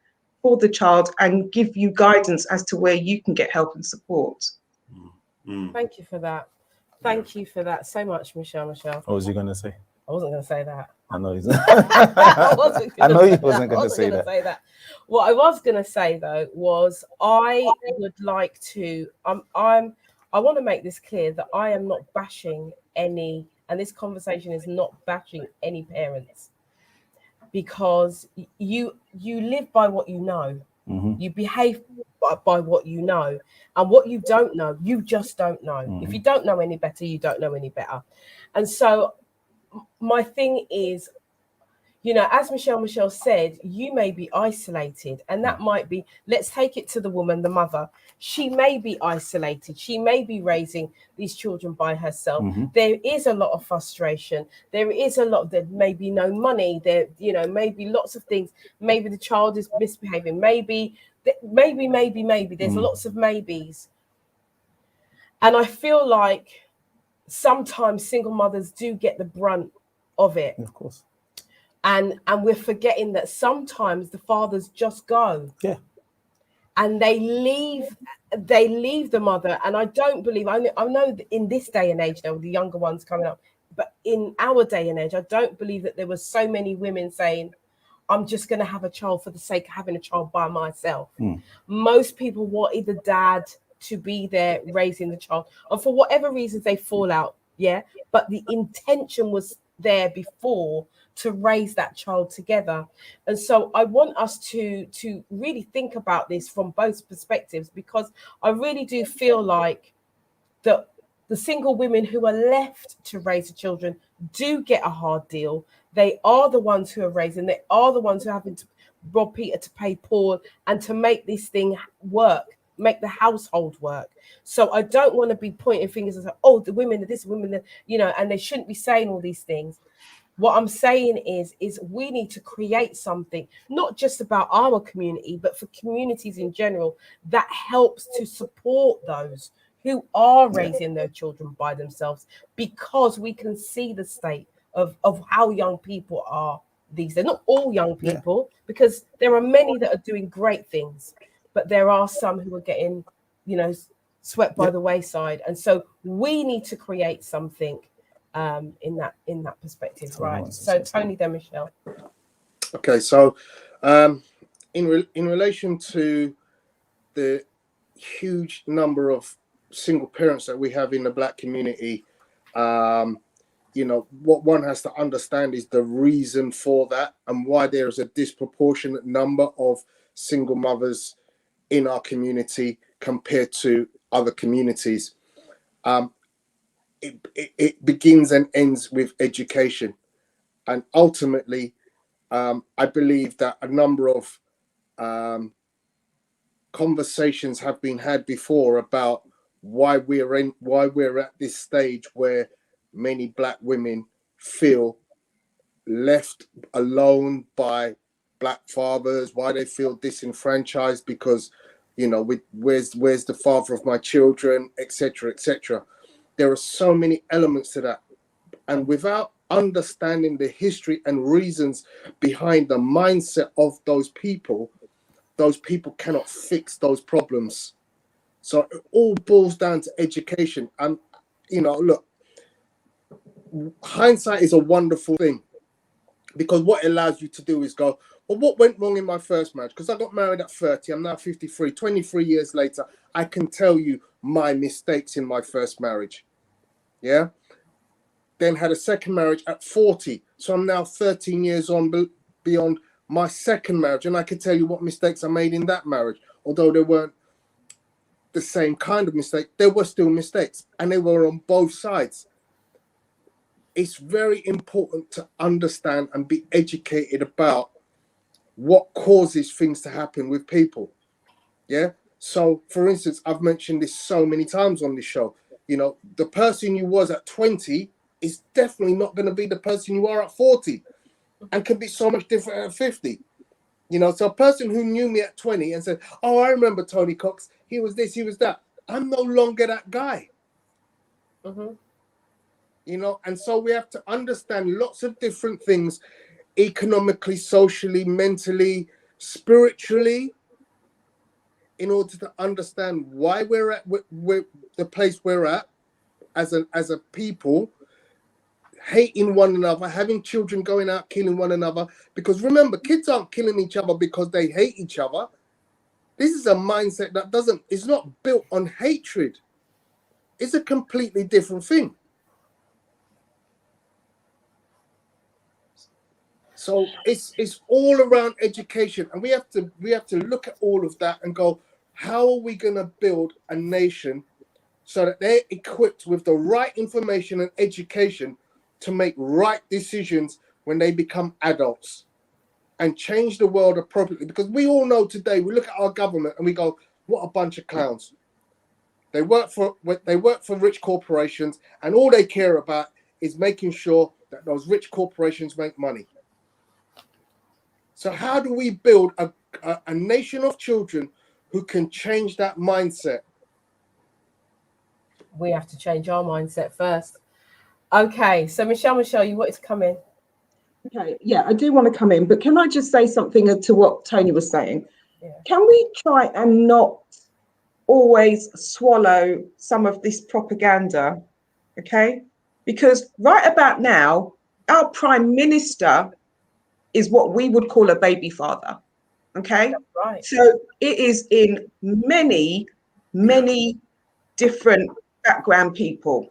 for the child and give you guidance as to where you can get help and support. Thank you for that. Thank you for that so much, Michelle. What was you going to say? I wasn't going to say that. I know he's I know you wasn't going to say gonna that. say that. What I was going to say though was I would like to. I want to make this clear that I am not bashing any, and this conversation is not bashing any parents, because you live by what you know. You behave by what you know, and what you don't know, you just don't know. If you don't know any better, you don't know any better. And so my thing is, you know, as Michelle said, you may be isolated, and that might be, let's take it to the woman, the mother. She may be isolated. She may be raising these children by herself. There is a lot of frustration. There is a lot, there may be no money. There, you know, maybe lots of things. Maybe the child is misbehaving. Maybe. There's lots of maybes. And I feel like sometimes single mothers do get the brunt of it. Of course. And we're forgetting that sometimes the fathers just go. Yeah. And they leave the mother. And I don't believe, I know that in this day and age now, with the younger ones coming up, but in our day and age, I don't believe that there were so many women saying, I'm just going to have a child for the sake of having a child by myself. Most people wanted the dad to be there raising the child. And for whatever reasons, they fall out. Yeah. But the intention was there before to raise that child together. And so I want us to really think about this from both perspectives, because I really do feel like that the single women who are left to raise the children do get a hard deal. They are the ones who are raising, they are the ones who are having to rob Peter to pay Paul, and to make this thing work, make the household work. So I don't want to be pointing fingers and say, oh, the women are this, women are, you know, and they shouldn't be saying all these things. What I'm saying is we need to create something, not just about our community, but for communities in general, that helps to support those who are raising their children by themselves, because we can see the state of how young people are these days. Not all young people, because there are many that are doing great things, but there are some who are getting, you know, swept by the wayside. And so we need to create something in that perspective, right? So Tony, then Michelle. Okay, so in relation to the huge number of single parents that we have in the Black community, you know, what one has to understand is the reason for that, and why there is a disproportionate number of single mothers in our community compared to other communities. It begins and ends with education, and ultimately I believe that a number of conversations have been had before about why we're at this stage where many black women feel left alone by black fathers, why they feel disenfranchised because, you know, where's the father of my children, etc., etc. There are so many elements to that, and without understanding the history and reasons behind the mindset of those people cannot fix those problems. So it all boils down to education. And, you know, look, hindsight is a wonderful thing, because what it allows you to do is go, well, what went wrong in my first marriage? Because I got married at 30, I'm now 53, 23 years later, I can tell you my mistakes in my first marriage. Yeah. Then had a second marriage at 40. So I'm now 13 years on beyond my second marriage. And I can tell you what mistakes I made in that marriage. Although they weren't the same kind of mistake, there were still mistakes, and they were on both sides. It's very important to understand and be educated about what causes things to happen with people. Yeah. So, for instance, I've mentioned this so many times on this show. You know, the person you was at 20 is definitely not going to be the person you are at 40, and can be so much different at 50. You know, so a person who knew me at 20 and said, oh, I remember Tony Cox, he was this, he was that. I'm no longer that guy. Mm-hmm. You know, and so we have to understand lots of different things, economically, socially, mentally, spiritually, in order to understand why we're at the place we're at as a people, hating one another, having children going out killing one another. Because remember, kids aren't killing each other because they hate each other. This is a mindset that is not built on hatred. It's a completely different thing. So it's all around education, and we have to look at all of that and go, how are we going to build a nation so that they're equipped with the right information and education to make right decisions when they become adults and change the world appropriately? Because we all know today, we look at our government and we go, what a bunch of clowns. They work for rich corporations, and all they care about is making sure that those rich corporations make money. So how do we build a nation of children who can change that mindset? We have to change our mindset first. Okay, so Michelle, you wanted to come in. Okay, yeah, I do want to come in, but can I just say something to what Tony was saying? Yeah. Can we try and not always swallow some of this propaganda? Okay, because right about now, our Prime Minister is what we would call a baby father. Okay, That's right. so it is in many different background people.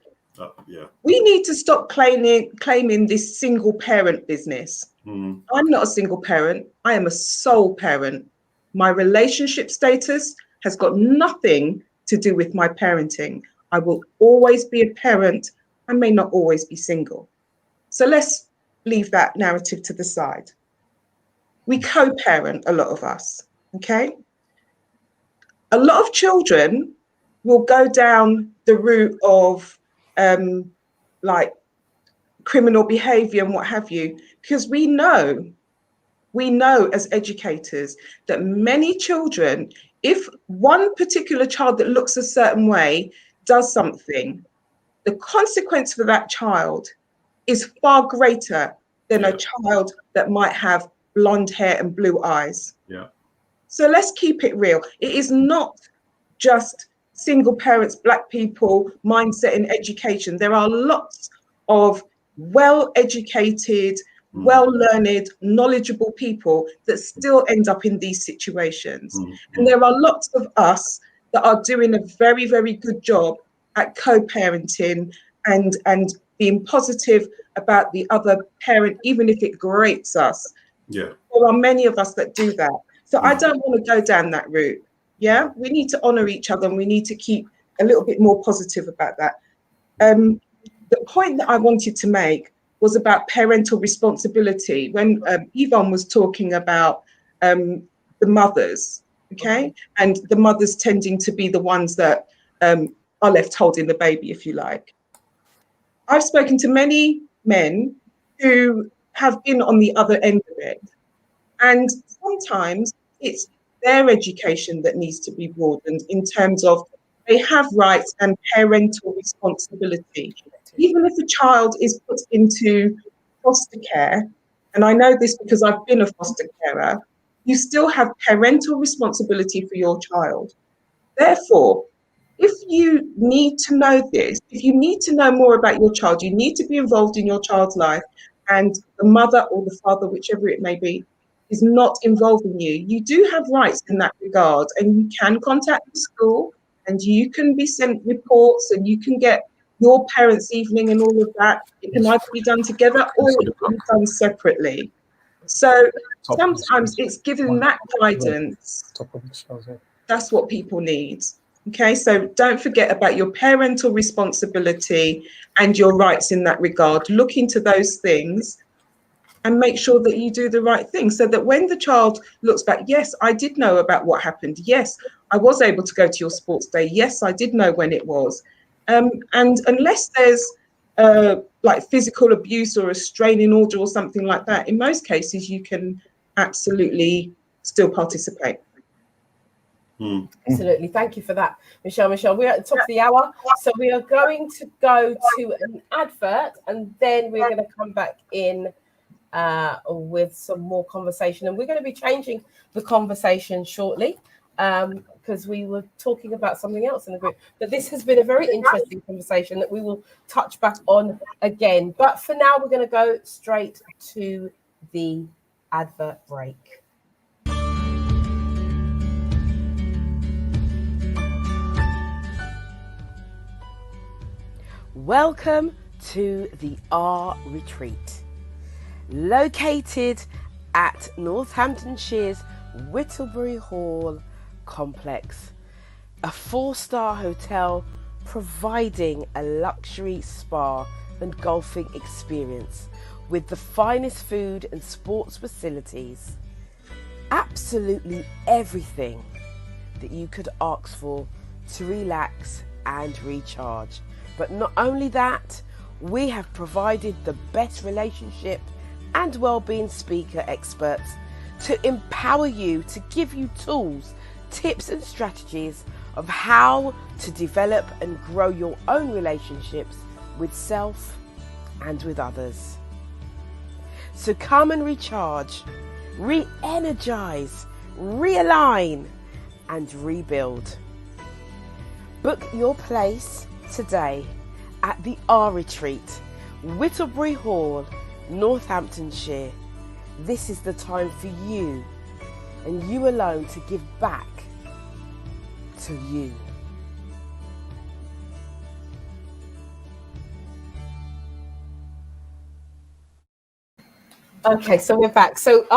Yeah. We need to stop claiming this single parent business. Mm. I'm not a single parent. I am a sole parent. My relationship status has got nothing to do with my parenting. I will always be a parent. I may not always be single. So let's leave that narrative to the side. We co-parent, a lot of us, okay? A lot of children will go down the route of like criminal behavior and what have you, because we know as educators that many children, if one particular child that looks a certain way does something, the consequence for that child is far greater than a child that might have blonde hair and blue eyes. Yeah. So let's keep it real. It is not just single parents, black people, mindset in education. There are lots of well-educated, well-learned, knowledgeable people that still end up in these situations. And there are lots of us that are doing a very, very good job at co-parenting and being positive about the other parent, even if it grates us. Yeah. There are many of us that do that. So I don't want to go down that route. Yeah, we need to honor each other, and we need to keep a little bit more positive about that. The point that I wanted to make was about parental responsibility. When Yvonne was talking about the mothers, okay, and the mothers tending to be the ones that are left holding the baby, if you like. I've spoken to many men who have been on the other end of it. And sometimes it's their education that needs to be broadened in terms of they have rights and parental responsibility. Even if a child is put into foster care, and I know this because I've been a foster carer, you still have parental responsibility for your child. Therefore, if you need to know this, if you need to know more about your child, you need to be involved in your child's life, and the mother or the father, whichever it may be, is not involving you, you do have rights in that regard, and you can contact the school, and you can be sent reports, and you can get your parents' evening and all of that. It can either be done together or it can be done separately. So sometimes it's giving that guidance. That's what people need. Okay, so don't forget about your parental responsibility and your rights in that regard. Look into those things and make sure that you do the right thing so that when the child looks back, yes, I did know about what happened. Yes, I was able to go to your sports day. Yes, I did know when it was. And unless there's like physical abuse or a restraining order or something like that, in most cases, you can absolutely still participate. Absolutely. Thank you for that, Michelle. Michelle, we're at the top of the hour. So we are going to go to an advert and then we're going to come back in with some more conversation. And we're going to be changing the conversation shortly because we were talking about something else in the group. But this has been a very interesting conversation that we will touch back on again. But for now, we're going to go straight to the advert break. Welcome to the R Retreat, located at Northamptonshire's Whittlebury Hall complex, a 4-star hotel providing a luxury spa and golfing experience with the finest food and sports facilities. Absolutely everything that you could ask for to relax and recharge. But not only that, we have provided the best relationship and well-being speaker experts to empower you, to give you tools, tips and strategies of how to develop and grow your own relationships with self and with others. So come and recharge, re-energize, realign and rebuild. Book your place today at the R Retreat, Whittlebury Hall, Northamptonshire. This is the time for you and you alone to give back to you. Okay, so we're back. So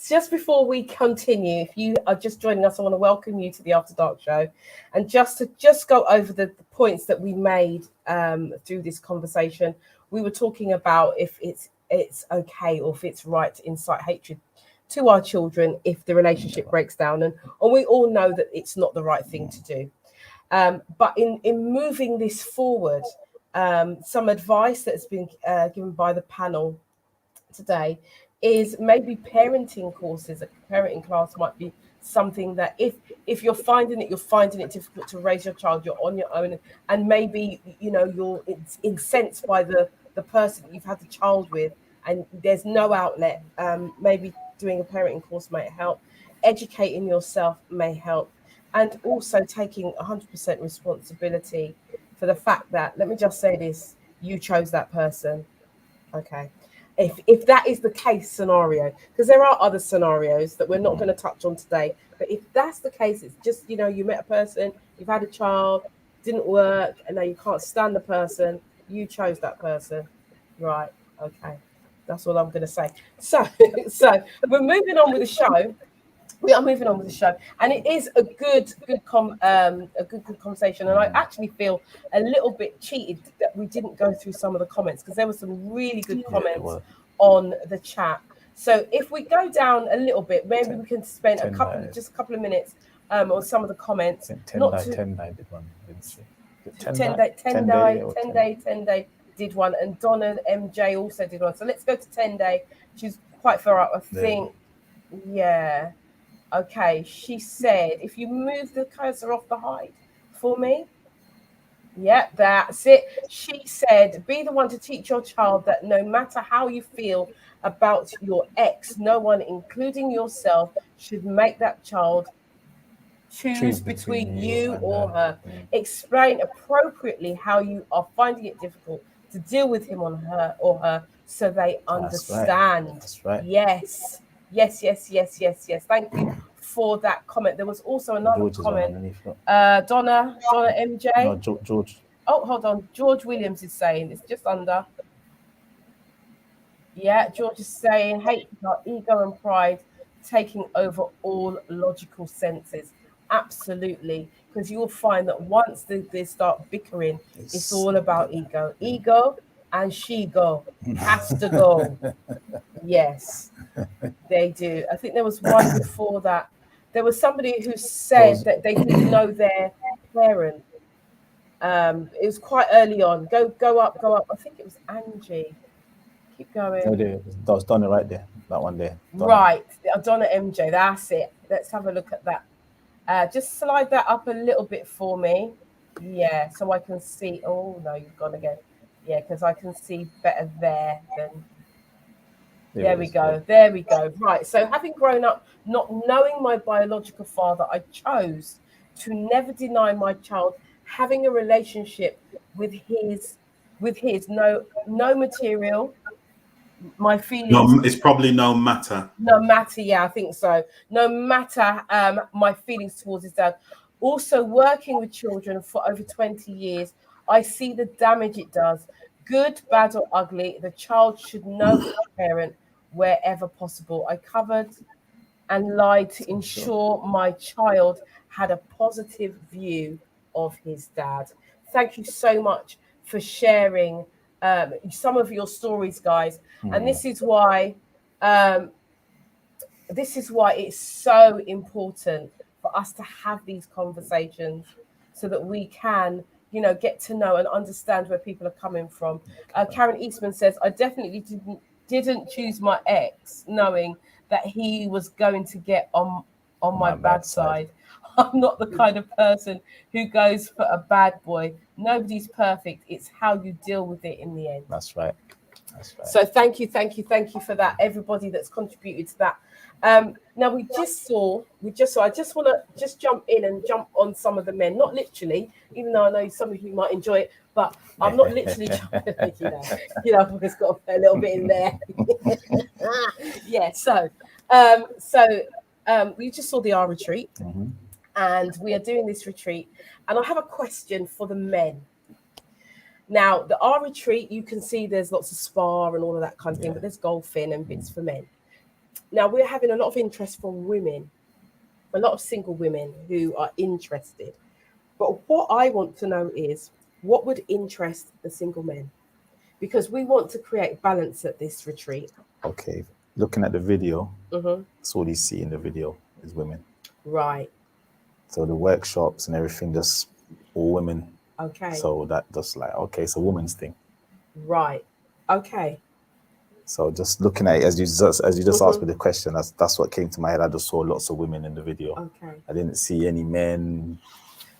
just before we continue, if you are just joining us, I want to welcome you to the After Dark Show, and just to go over the points that we made through this conversation. We were talking about if it's okay or if it's right to incite hatred to our children if the relationship breaks down, and we all know that it's not the right thing to do. But in moving this forward, some advice that's been given by the panel today is maybe parenting courses, a parenting class might be something that if you're finding it difficult to raise your child, you're on your own, and maybe you're incensed by the person that you've had the child with and there's no outlet, maybe doing a parenting course may help, educating yourself may help, and also taking 100% responsibility for the fact that, let me just say this, you chose that person. Okay, if that is the case scenario, because there are other scenarios that we're not going to touch on today, but if that's the case, it's just you met a person, you've had a child, didn't work, and now you can't stand the person, you chose that person, right? Okay, that's all I'm going to say. So we're moving on with the show, we are moving on with the show, and it is a good conversation. And I actually feel a little bit cheated that we didn't go through some of the comments, because there were some really good comments on the chat. So if we go down a little bit, maybe we can spend just a couple of minutes on some of the comments. Tendai did one, didn't she? Tendai did one, and Donna MJ also did one. So let's go to Tendai. She's quite far up, I think. Yeah. Okay. She said, if you move the cursor off the hide for me. Yeah, that's it. She said, be the one to teach your child that no matter how you feel about your ex, no one, including yourself, should make that child choose between you or her. Explain appropriately how you are finding it difficult to deal with him on her or her, so they understand. That's right. Yes. Thank you for that comment. There was also another comment. Donna MJ. No, George. Oh, hold on. George Williams is saying it's just under. Yeah, George is saying hate, ego, and pride taking over all logical senses. Absolutely, because you'll find that once they start bickering, it's all about ego and she go has to go. Yes, they do. I think there was one before that. There was somebody who said that they didn't know their parent. It was quite early on. Go up. I think it was Angie. Keep going. No, that was Donna right there. That one there. Donna. Right, Donna MJ. That's it. Let's have a look at that. Just slide that up a little bit for me. Yeah, so I can see. Oh no, you've gone again. Yeah, because I can see better there than. There we go. Right. So having grown up not knowing my biological father, I chose to never deny my child having a relationship with his no material. My feelings. No, it's probably no matter. No matter, yeah, I think so. No matter my feelings towards his dad. Also working with children for over 20 years, I see the damage it does. Good, bad, or ugly, the child should know its parent wherever possible. I covered and lied to ensure my child had a positive view of his dad. Thank you so much for sharing some of your stories, guys. And this is why it's so important for us to have these conversations, so that we can, get to know and understand where people are coming from. Karen Eastman says, I definitely didn't choose my ex knowing that he was going to get on my bad side. I'm not the kind of person who goes for a bad boy. Nobody's perfect. It's how you deal with it in the end. That's right. So thank you for that, everybody that's contributed to that. Now I just want to jump in and jump on some of the men, not literally, even though I know some of you might enjoy it, but I'm not literally I've always got to put a little bit in there. Yeah, so we just saw the R retreat, and we are doing this retreat, and I have a question for the men. Now, the R retreat, you can see there's lots of spa and all of that kind of thing, but there's golfing and bits for men. Now, we're having a lot of interest from women, a lot of single women who are interested. But what I want to know is, what would interest the single men? Because we want to create balance at this retreat. Okay, looking at the video, that's all you see in the video is women. Right. So the workshops and everything, just all women. Okay. So that just like, okay, it's a woman's thing. Right. Okay. So just looking at it, as you just asked me the question, that's what came to my head. I just saw lots of women in the video. Okay. I didn't see any men.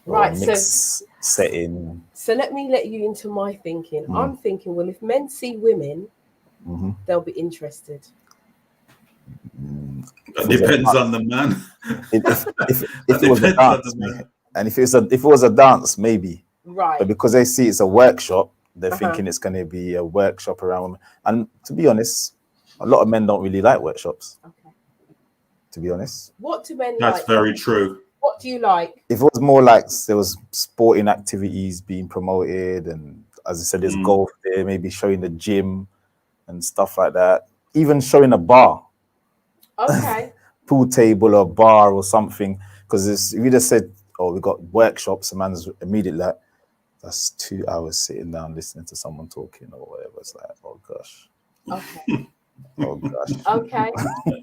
Right. Mixed setting. So let me let you into my thinking. I'm thinking, well, if men see women, they'll be interested. It depends on the man. If it was a dance, and if it was a dance, maybe. Right. But because they see it's a workshop, they're thinking it's going to be a workshop around women. And to be honest, a lot of men don't really like workshops. Okay. To be honest. What do men like? That's very true. What do you like? If it was more like there was sporting activities being promoted, and as I said, there's golf there, maybe showing the gym and stuff like that. Even showing a bar. Okay. pool table or bar or something. Because if you just said, "Oh, we got workshops," a man's immediately like, "That's 2 hours sitting down listening to someone talking or whatever." It's like, oh gosh, Okay. oh gosh. Okay.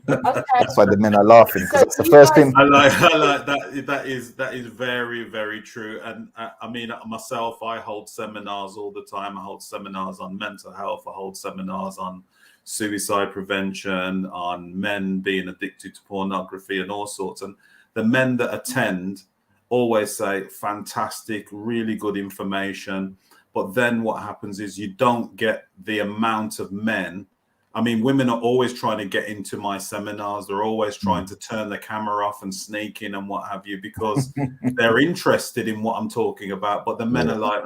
Okay. That's why the men are laughing, because So that's the you first guys- thing. I like that. That is very, very true. And I mean, myself, I hold seminars all the time. I hold seminars on mental health. I hold seminars on suicide prevention, on men being addicted to pornography, and all sorts. And the men that attend always say, "Fantastic, really good information." But then what happens is you don't get the amount of men. I mean, women are always trying to get into my seminars. They're always trying to turn the camera off and sneak in and what have you, because they're interested in what I'm talking about. But the men are like,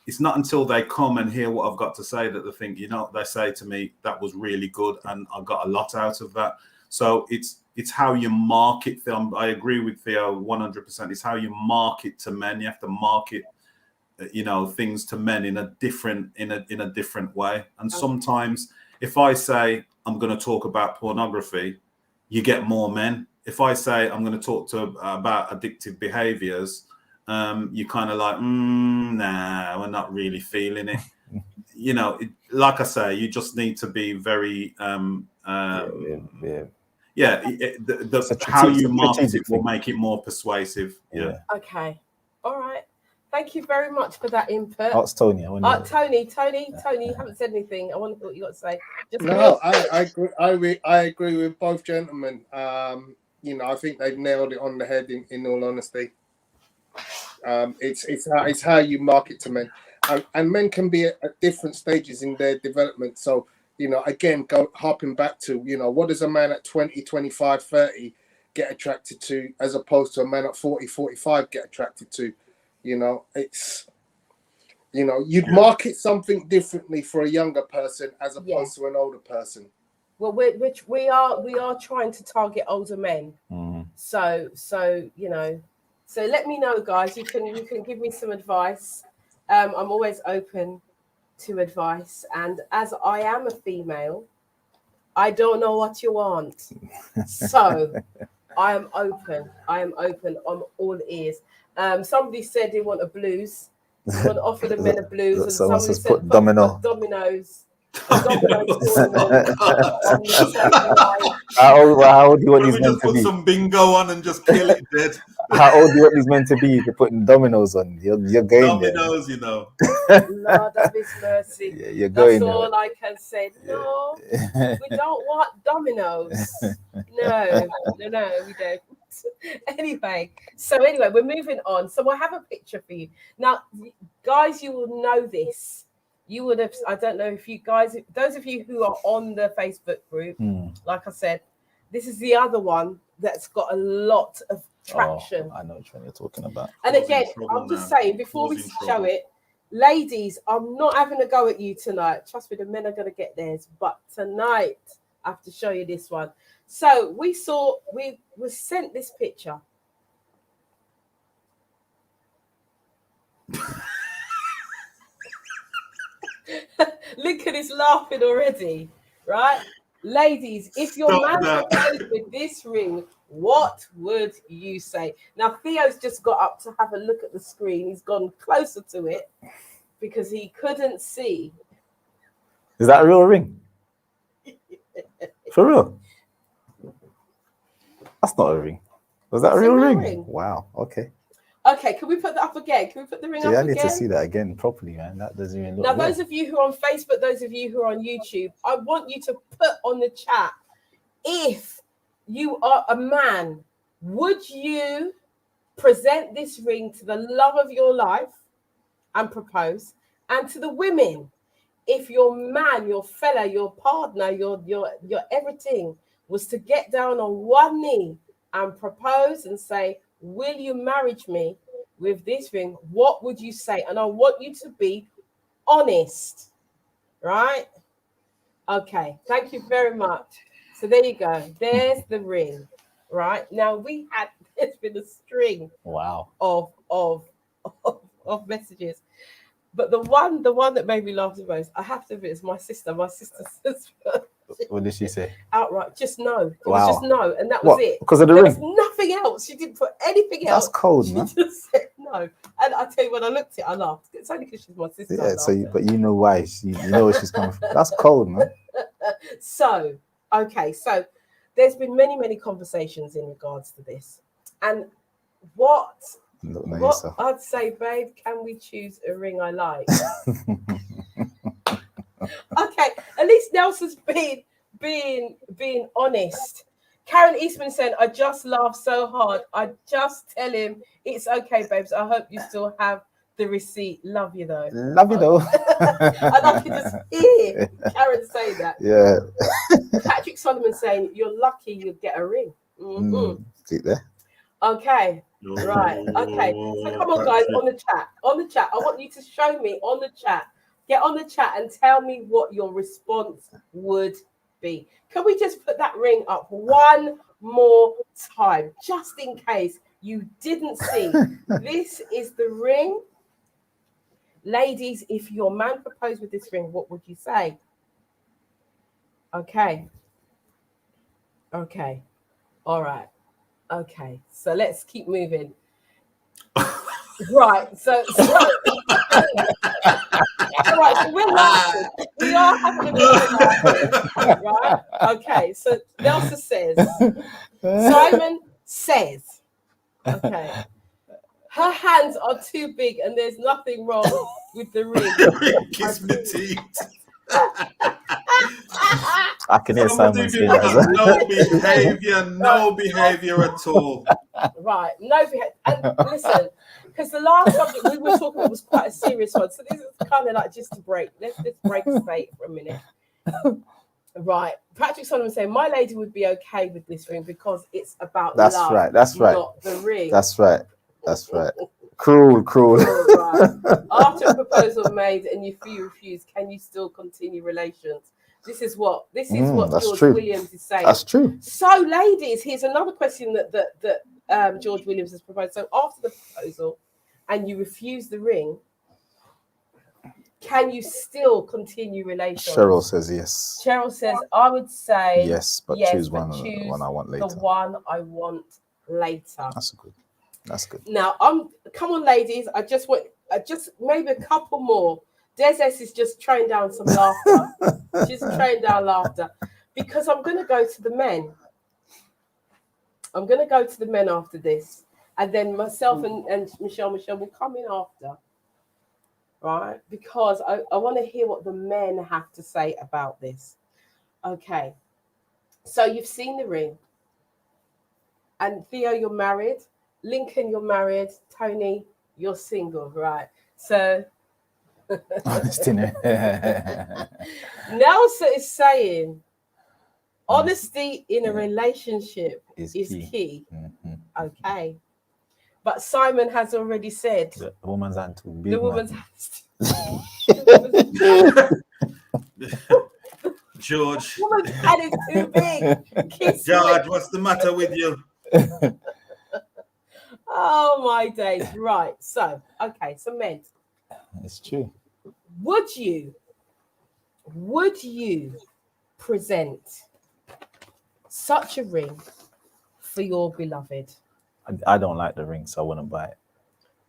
it's not until they come and hear what I've got to say that they think, they say to me, "That was really good, and I got a lot out of that." So it's how you market them. I agree with Theo 100%. It's how you market to men. You have to market, things to men in a different way. And sometimes, if I say I'm going to talk about pornography, you get more men. If I say I'm going to talk about addictive behaviors, you're kind of like, nah, we're not really feeling it. Like I say, you just need to be very, how you market it will make it more persuasive. Yeah. Okay. All right. Thank you very much for that input. Ask Tony. Tony, you haven't said anything. I wonder what you got to say. No, I agree. I agree with both gentlemen. I think they've nailed it on the head. In all honesty, it's how you market to men, and men can be at different stages in their development. So again, harping back to what does a man at 20, 25, 30 get attracted to, as opposed to a man at 40, 45 get attracted to. You'd market something differently for a younger person as opposed to an older person. Well, we are trying to target older men. So let me know, guys. You can give me some advice. I'm always open to advice, and as I am a female, I don't know what you want. So I am open. I'm all ears. Somebody said they want a blues. You want to offer the men a blues, and somebody said put dominoes. How old do you want these men to put be? some bingo on and just kill it dead. How old do you want these men to be if you're putting dominoes on? You're going dominoes, there. Lord of His mercy. Yeah, you're going That's all I can say. No, we don't want dominoes. No, we don't. Anyway, we're moving on. So I have a picture for you. Now, guys, you will know this. You would have, I don't know if you guys, those of you who are on the Facebook group, like I said, this is the other one that's got a lot of traction. I know which one you're talking about. And again, I'm just saying, before we show it, ladies, I'm not having a go at you tonight. Trust me, the men are going to get theirs. But tonight, I have to show you this one. So we was sent this picture. Lincoln is laughing already, right? Ladies, if your man proposed with this ring, what would you say? Now, Theo's just got up to have a look at the screen. He's gone closer to it because he couldn't see. Is that a real ring? For real? That's not a ring. Was that a real ring? Wow. Okay. Okay, can we put that up again? Can we put the ring up again? I need to see that again properly, man. That doesn't even look Now, those of you who are on Facebook, those of you who are on YouTube, I want you to put on the chat, if you are a man, would you present this ring to the love of your life and propose? And to the women, if your man, your fella, your partner, your everything was to get down on one knee and propose and say, will you marry me with this ring? What would you say? And I want you to be honest, right? Okay, thank you very much. So there you go. There's the ring, right? Now there's been a string of messages. But the one that made me laugh the most, I have to admit, is my sister. My sister says, What did she say? Outright, just no. It Wow. was just no, and that was What? it. Because of the There ring? was nothing else. She didn't put anything That's else. cold, She man. just said no. And I tell you, when I looked at it, I laughed. It's only because she's my sister. I Yeah. So, laughed. but you know why? You know where she's coming from. That's cold, man. So, okay, so there's been many conversations in regards to this, and what Look, know what yourself. I'd say, babe, can we choose a ring I like? Okay, at least Nelson's being honest. Karen Eastman said, I just laughed so hard. I just tell him it's okay, babes. I hope you still have the receipt. Love you though. Love you though. And I can just hear Karen say that. Yeah. Patrick Solomon saying, you're lucky you'll get a ring. Mhm. See there? Okay. Right. Okay. So come on, guys, on the chat. On the chat. I want you to show me on the chat. Get on the chat and tell me what your response would be. Can we just put that ring up one more time, just in case you didn't see? This is the ring. Ladies, if your man proposed with this ring, what would you say? Okay. Okay. All right. Okay. So let's keep moving. Right. So all right, so we're laughing. We are having a bit of laughing. Right? Okay. So Nelson says, Simon says, okay, her hands are too big and there's nothing wrong with the ring. Kiss me teeth. I can hear Somebody Simon saying that as well. no behavior at all. Right. No, and listen, because the last subject we were talking about was quite a serious one. So this is kind of like just a break. Let's just break debate for a minute. Right. Patrick Solomon saying, my lady would be okay with this ring because it's about That's love, right. That's right. not the ring. That's right. That's right. Cruel. Right. After a proposal made and you refuse, can you still continue relations? This is what George true. Williams is saying. That's true. So, ladies, here's another question that George Williams has proposed. So, after the proposal, and you refuse the ring, can you still continue relations? Cheryl says yes. Cheryl says, I would say Yes, but choose one I want later. The one I want later. That's good. Now, come on, ladies. I just maybe a couple more. Des is just throwing down some laughter. She's throwing down laughter because I'm going to go to the men. I'm going to go to the men after this, and then myself and Michelle will come in after, right? Because I want to hear what the men have to say about this. Okay, so you've seen the ring, and Theo, you're married. Lincoln, you're married. Tony, you're single, right? So Nelson Nelson is saying honesty in a relationship is key. Mm-hmm. Okay. But Simon has already said the woman's hand too big. The woman's George. The woman's hand is too big. Kiss George, me. what's the matter with you? Oh my days. Right. So, okay, so men. It's true. Would you present such a ring for your beloved? I don't like the ring, so I wouldn't buy it.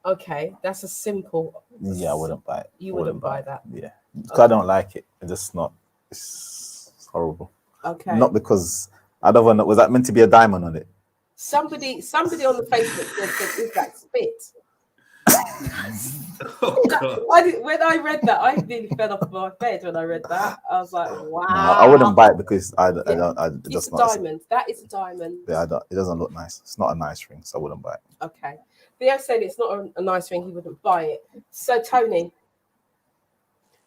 Okay, that's a simple. Yeah, I wouldn't buy it. You wouldn't buy that. Yeah, because I don't like it. It's just not. It's horrible. Okay. Not because I don't want. Was that meant to be a diamond on it? Somebody on the Facebook said, "Is that spit?" When I read that, I nearly fell off my bed when I read that. I was like, "Wow!" No, I wouldn't buy it because I don't. It's a diamond. That is a diamond. Yeah, I don't. It doesn't look nice. It's not a nice ring, so I wouldn't buy it. Okay. Theo said it's not a nice ring. He wouldn't buy it. So, Tony,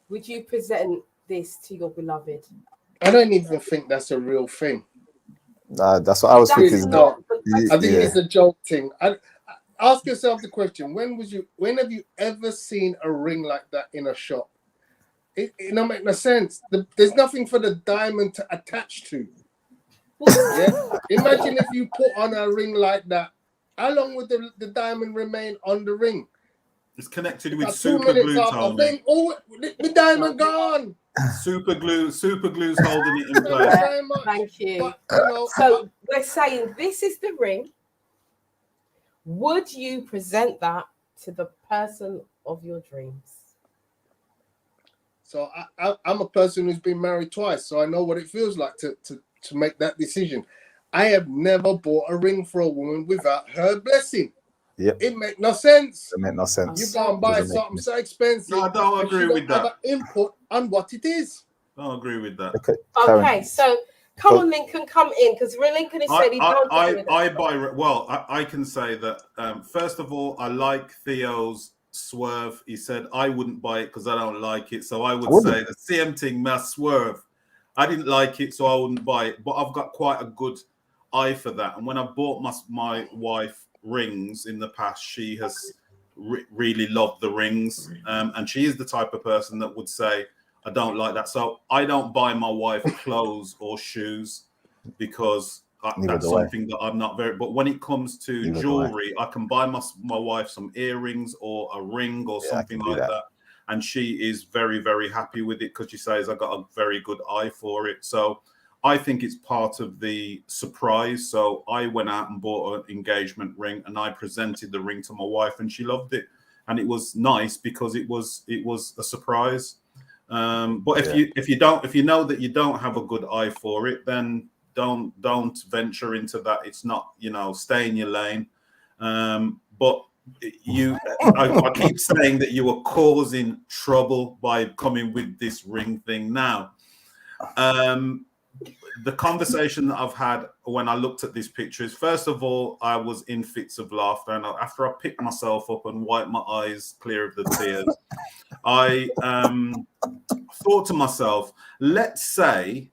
would you present this to your beloved? I don't even think that's a real thing. That's what I was thinking. I think it's a joke thing. Ask yourself the question: When have you ever seen a ring like that in a shop? It don't make no sense. There's nothing for the diamond to attach to. Yeah? Imagine if you put on a ring like that. How long would the diamond remain on the ring? It's connected Got with 2 super minutes glue, after. Tony. Then, oh, the diamond gone. Super glue's holding it in Thank you place. very much. Thank you. But, you know, So we're saying this is the ring. Would you present that to the person of your dreams? so I'm a person who's been married twice, so I know what it feels like to make that decision. I have never bought a ring for a woman without her blessing. Yep. It make no sense. It made no sense. You go and buy Doesn't make something any so expensive. No, I don't and agree she don't with have that. an input on what it is. Don't agree with that. Okay, Okay, Karen, so come on, Lincoln, come in, because Lincoln has said he don't agree with I that. buy. Well, I can say that. First of all, I like Theo's swerve. He said I wouldn't buy it because I don't like it. So I would say the same thing. My swerve. I didn't like it, so I wouldn't buy it. But I've got quite a good eye for that. And when I bought my wife rings in the past, she has really loved the rings, and she is the type of person that would say, I don't like that. So I don't buy my wife clothes or shoes because that's something that I'm not very. But when it comes to jewelry, I can buy my wife some earrings or a ring or something like that. And she is very, very happy with it because she says, I got a very good eye for it. So I think it's part of the surprise. So I went out and bought an engagement ring and I presented the ring to my wife and she loved it. And it was nice because it was a surprise. But if you know that you don't have a good eye for it, then don't venture into that. It's not, stay in your lane. But I keep saying that you are causing trouble by coming with this ring thing now. The conversation that I've had when I looked at this picture is, first of all, I was in fits of laughter, and after I picked myself up and wiped my eyes clear of the tears, I thought to myself, let's say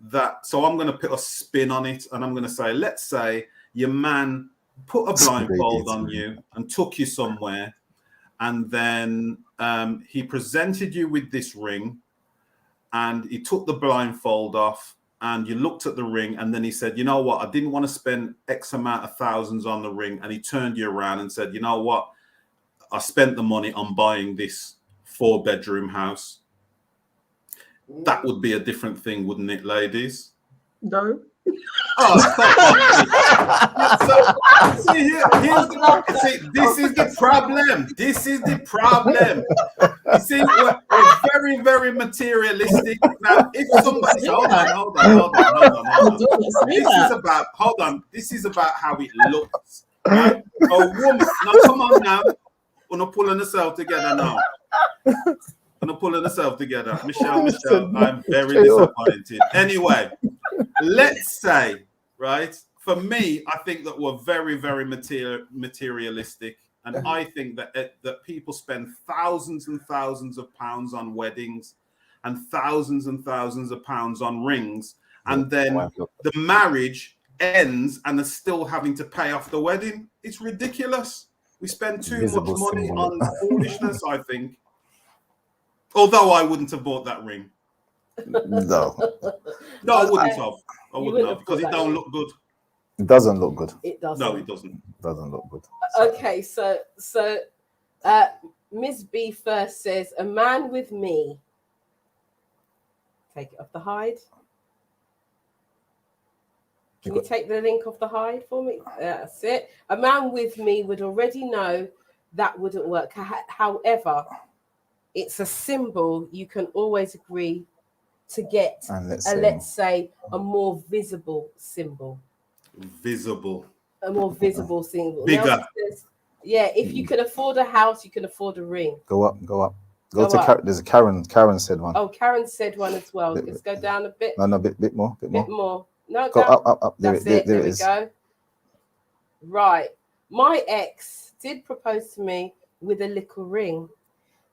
that, so I'm going to put a spin on it, and I'm going to say, let's say your man put a blindfold on you and took you somewhere, and then he presented you with this ring, and he took the blindfold off, and you looked at the ring, and then he said, you know what, I didn't want to spend X amount of thousands on the ring, and he turned you around and said, you know what, I spent the money on buying this 4-bedroom house. That would be a different thing, wouldn't it, ladies? No. Oh, so, this is the problem. This is the problem. You see, we're very, very materialistic. Now, if somebody, hold on. This is about how it looks. Right? A woman. Now, come on now. We're not pulling ourselves together now. Michelle, I'm very disappointed. Anyway, let's say, right, for me, I think that we're very, very materialistic. And I think that people spend thousands and thousands of pounds on weddings and thousands of pounds on rings. And then the marriage ends and they're still having to pay off the wedding. It's ridiculous. We spend too much money on foolishness, I think. Although I wouldn't have bought that ring. No, I wouldn't have because it don't look good. It doesn't look good. It doesn't. No, it doesn't. It doesn't look good. Okay, so Ms. B first says, a man with me. Take it off the hide. Can you take the link off the hide for me? That's it. A man with me would already know that wouldn't work. However, it's a symbol you can always agree to get, let's say, a more visible symbol. A more visible symbol. Bigger. Yeah, if you can afford a house, you can afford a ring. Go up. Go to Karen. There's a Karen. Karen said one. Oh, Karen said one as well. Let's go down a bit. No, bit more. No, go up. There we go. Right. My ex did propose to me with a little ring.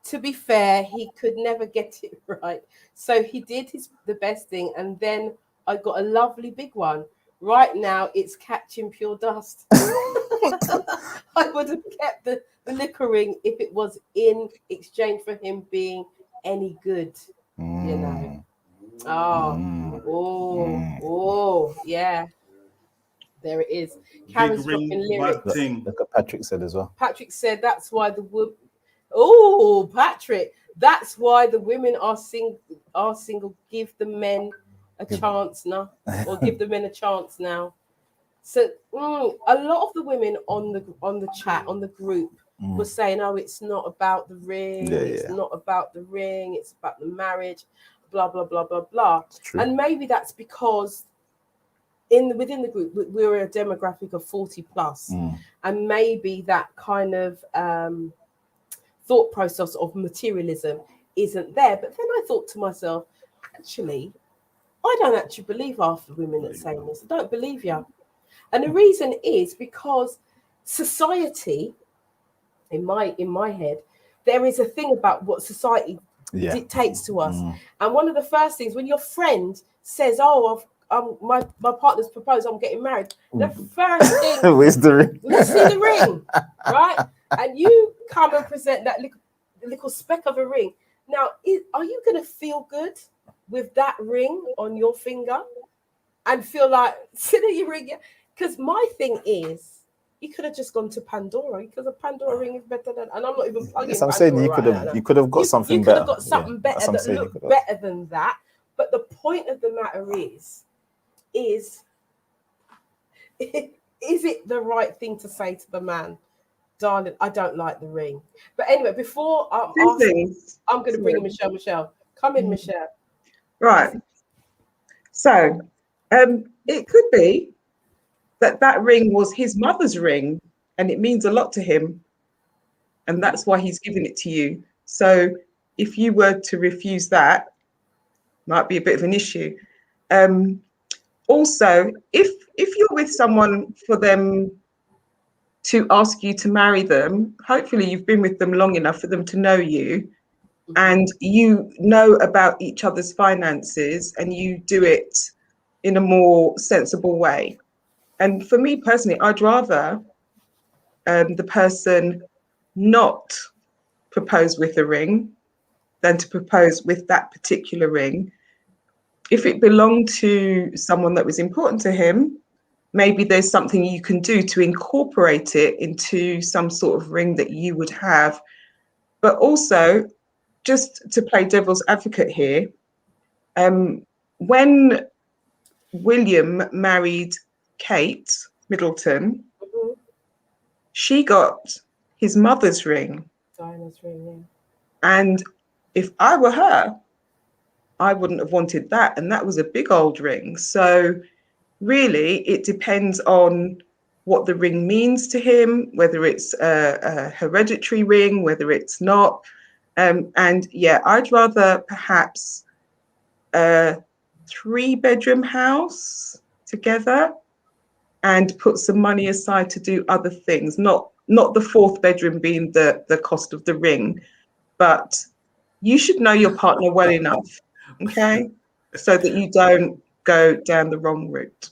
To be fair, he could never get it right. So he did the best thing, and then I got a lovely big one. Right now, it's catching pure dust. I would have kept the liquor ring if it was in exchange for him being any good, you know. Oh, yeah. There it is. Karen's dropping lyrics. Look at Patrick said as well. Patrick said that's why the Oh, Patrick, that's why the women are single. Give the men a chance now, or give the men a chance now. So a lot of the women on the chat on the group were saying, "Oh, it's not about the ring. It's not about the ring. It's about the marriage." Blah blah blah blah blah. And maybe that's because within the group we're a demographic of 40 plus, and maybe that kind of thought process of materialism isn't there. But then I thought to myself, actually, I don't actually believe half the women that say this. I don't believe you. And the reason is because society, in my head, there is a thing about what society dictates to us. And one of the first things when your friend says, "Oh, my partner's proposed, I'm getting married," the first thing, where's the ring? Let's see the ring, right? And you come and present that little speck of a ring. Now, are you going to feel good with that ring on your finger and feel like, sit at your ring? Because my thing is, you could have just gone to Pandora, because a Pandora ring is better than, and I'm not even plugging. Yes, I'm saying you could have got something better. You could have got something better that looked better than that. But the point of the matter is it the right thing to say to the man, "Darling, I don't like the ring"? But anyway, before I'm going to bring in Michelle. Michelle, come in, Michelle. Right. So, it could be that ring was his mother's ring, and it means a lot to him, and that's why he's giving it to you. So, if you were to refuse that, might be a bit of an issue. Also, if you're with someone for them to ask you to marry them, hopefully you've been with them long enough for them to know you, and you know about each other's finances, and you do it in a more sensible way. And for me personally, I'd rather the person not propose with a ring than to propose with that particular ring. If it belonged to someone that was important to him, maybe there's something you can do to incorporate it into some sort of ring that you would have. But also, just to play devil's advocate here, when William married Kate Middleton, she got his mother's ring. Diana's ring, And if I were her, I wouldn't have wanted that. And that was a big old ring. So really, it depends on what the ring means to him, whether it's a hereditary ring, whether it's not. And yeah, I'd rather perhaps a 3-bedroom house together and put some money aside to do other things, not the 4th bedroom being the cost of the ring, but you should know your partner well enough, okay, so that you don't go down the wrong route.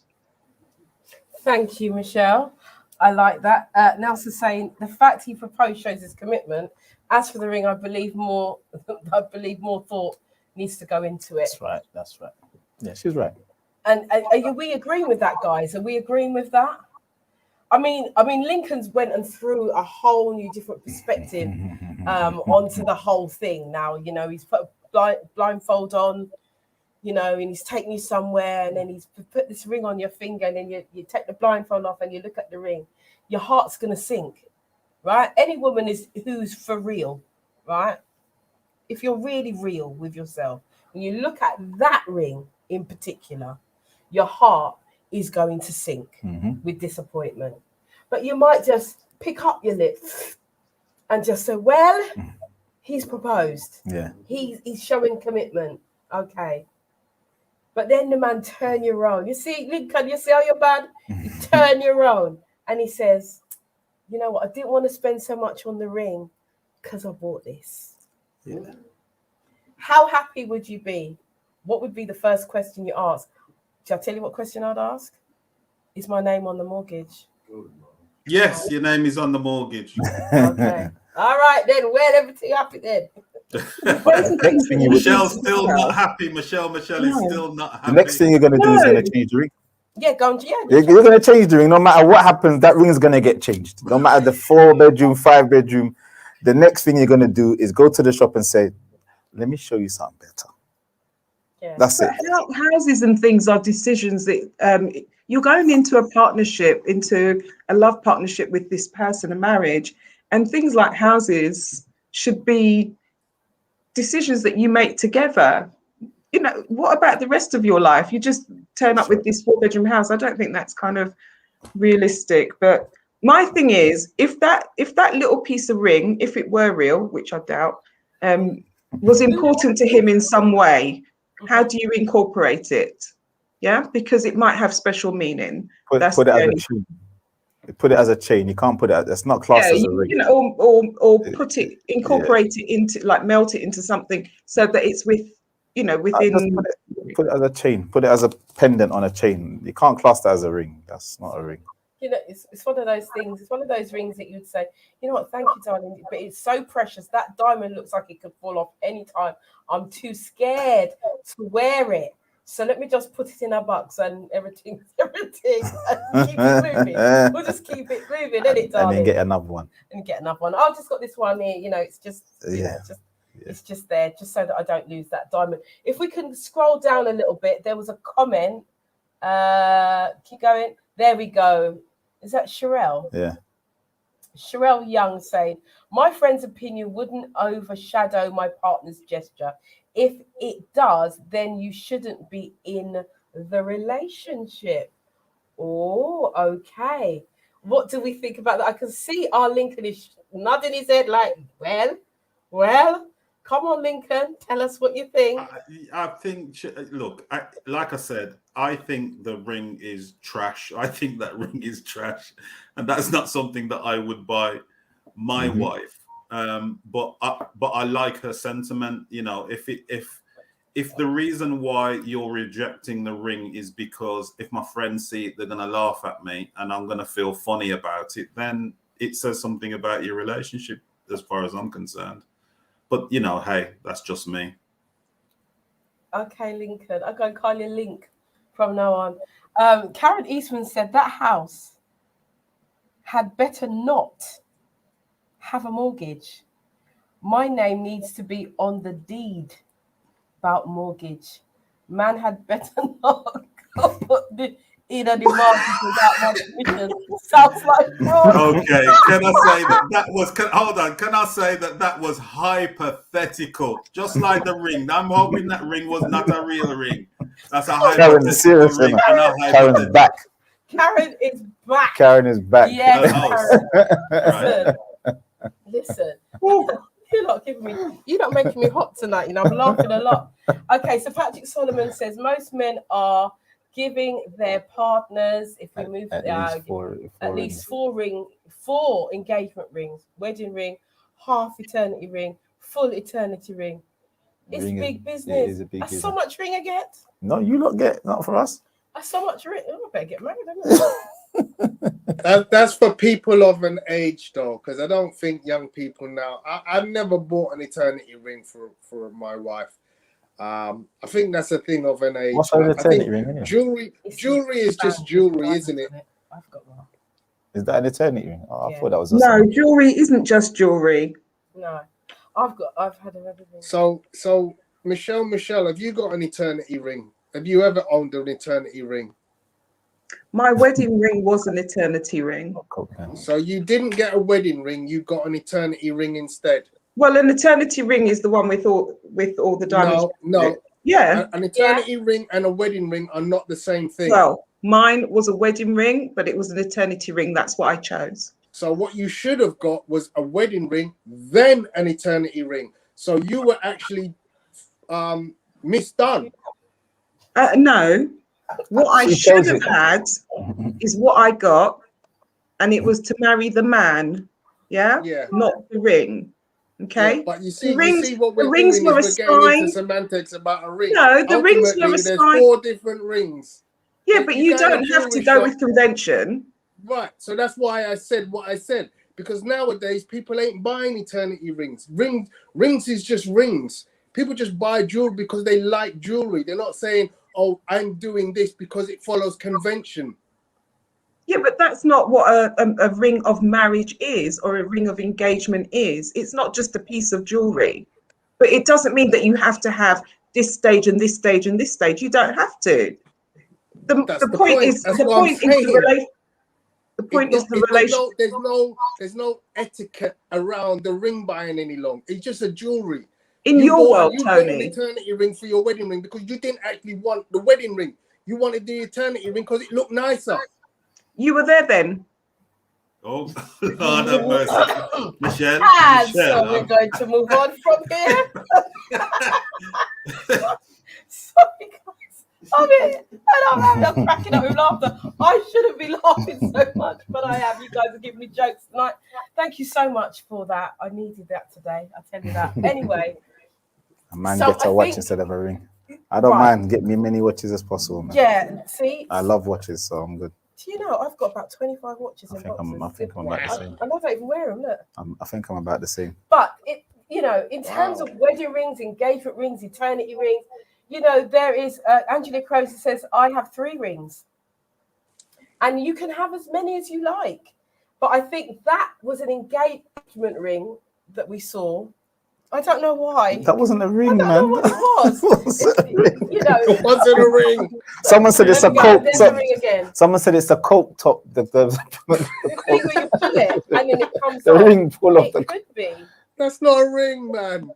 Thank you, Michelle. I like that. Nelson's saying the fact he proposed shows his commitment. As for the ring, I believe more thought needs to go into it. That's right. Yeah, she's right. And are we agreeing with that, guys? Are we agreeing with that? I mean, Lincoln's went and threw a whole new different perspective onto the whole thing. Now, he's put a blindfold on, and he's taking you somewhere, and then he's put this ring on your finger, and then you take the blindfold off and you look at the ring. Your heart's going to sink, right? Any woman who's for real, right? If you're really real with yourself, when you look at that ring in particular, your heart is going to sink with disappointment. But you might just pick up your lips and just say, well, he's proposed. Yeah. He's showing commitment. Okay. But then the man turn you around. You see, Lincoln, you see how you're bad? You turn you around and he says, you know what? I didn't want to spend so much on the ring because I bought this. Yeah. How happy would you be? What would be the first question you ask? Shall I tell you what question I'd ask? Is my name on the mortgage? Yes, your name is on the mortgage. Okay. All right, then. Well, everything happy then. Michelle's still not happy. Michelle is still not happy. The next thing you're going to do is going to change the ring. Yeah, you're going to change the ring. No matter what happens, that ring is going to get changed. No matter the 4-bedroom, 5-bedroom, the next thing you're going to do is go to the shop and say, let me show you something better. Yeah. That's it. Houses and things are decisions that you're going into a partnership, into a love partnership with this person, a marriage, and things like houses should be decisions that you make together. You know, what about the rest of your life? You just turn up with this 4-bedroom house. I don't think that's kind of realistic. But my thing is, if that little piece of ring, if it were real, which I doubt, was important to him in some way, how do you incorporate it? Yeah, because it might have special meaning. Put it as a chain. Put it as a chain. You can't put it. It's not classed as a ring. You know, or put it, incorporate it into, like, melt it into something so that it's with, you know, within. Just put it as a chain. Put it as a pendant on a chain. You can't class that as a ring. That's not a ring. You know, it's one of those things. It's one of those rings that you'd say, you know what, thank you, darling, but it's so precious. That diamond looks like it could fall off anytime. I'm too scared to wear it. So let me just put it in a box and everything, and keep it moving. We'll just keep it moving, innit, darling? And then get another one. I've just got this one here. You know, it's just, it's just there, just so that I don't lose that diamond. If we can scroll down a little bit, there was a comment. Keep going. There we go. Is that Sherelle? Yeah. Sherelle Young saying, my friend's opinion wouldn't overshadow my partner's gesture. If it does, then you shouldn't be in the relationship. Oh, okay. What do we think about that? I can see our Lincoln is nodding his head like, well, come on, Lincoln, tell us what you think. I think, look, like I said, I think the ring is trash. I think that ring is trash. And that's not something that I would buy my wife. But I like her sentiment. You know, if the reason why you're rejecting the ring is because if my friends see it, they're going to laugh at me and I'm going to feel funny about it, then it says something about your relationship as far as I'm concerned. But, you know, hey, that's just me. Okay, Lincoln. I'm going to call you Link from now on. Karen Eastman said that house had better not have a mortgage. My name needs to be on the deed about mortgage. Man had better not put in a demand without my permission. Sounds like fraud. Okay, can I say that was? Hold on, can I say that was hypothetical, just like the ring? I'm hoping that ring was not a real ring. That's a hypothetical ring. Karen's back. Karen is back. Karen is back. Yes, Karen. Listen. You're not making me hot tonight. You know, I'm laughing a lot. Okay, so Patrick Solomon says most men are giving their partners, if we move at least four engagement rings, wedding ring, half eternity ring, full eternity ring. It's big business. That's so much ring I get. No, you not get, not for us. That's so much ring. I better get married, That's for people of an age, though, because I don't think young people now. I've never bought an eternity ring for my wife. I think that's a thing of an age. What's an eternity ring? Anyway? Jewelry is just jewelry, isn't it? I've got one. Is that an eternity ring? Oh, I thought that was. No, jewelry isn't just jewelry. No, I've had another ring. So Michelle, have you got an eternity ring? Have you ever owned an eternity ring? My wedding ring was an eternity ring. So you didn't get a wedding ring, you got an eternity ring instead. Well, an eternity ring is the one with all the diamonds. No. Yeah. An eternity ring and a wedding ring are not the same thing. Well, mine was a wedding ring, but it was an eternity ring. That's what I chose. So what you should have got was a wedding ring, then an eternity ring. So you were actually misdone. No. What I should have had is what I got, and it was to marry the man, not the ring. Okay, yeah, but you see what the we're rings doing were is we're getting assigned. into semantics about a ring. No, the rings were assigned. There's 4 different rings. Yeah, but you don't have to go with convention. Right. So that's why I said what I said, because nowadays people ain't buying eternity rings. Rings is just rings. People just buy jewelry because they like jewelry. They're not saying, "Oh, I'm doing this because it follows convention." Yeah, but that's not what a ring of marriage is, or a ring of engagement is. It's not just a piece of jewelry. But it doesn't mean that you have to have this stage and this stage and this stage. You don't have to. That's The point is That's the what I'm point is the saying. relation. The point is the relation. There's no etiquette around the ring buying any long. It's just a jewelry. In You your world, bought an Tony, eternity ring for your wedding ring because you didn't actually want the wedding ring. You wanted the eternity ring because it looked nicer. you were there then. Oh, Lord have mercy. Michelle, So we're going to move on from here. Sorry, guys. I'm here and I'm cracking up with laughter. I shouldn't be laughing so much, but I am. You guys are giving me jokes tonight. Thank you so much for that. I needed that today. I tell you that. Anyway. A man gets a watch instead of a ring. I don't mind. Get me many watches as possible, man. Yeah, see? I love watches, so I'm good. Do you know, I've got about 25 watches in boxes. I think I'm about the same. And I don't even wear them, look. I think I'm about the same. But, in terms of wedding rings, engagement rings, eternity rings, there is, Angela Croce says, I have 3 rings. And you can have as many as you like. But I think that was an engagement ring that we saw. I don't know why. That wasn't a ring, man. I don't know what it was. It wasn't a ring. Someone said it's a coke. Someone said it's a coke top. The where you pull it and then it comes the off. ring full of the. It could be. That's not a ring, man.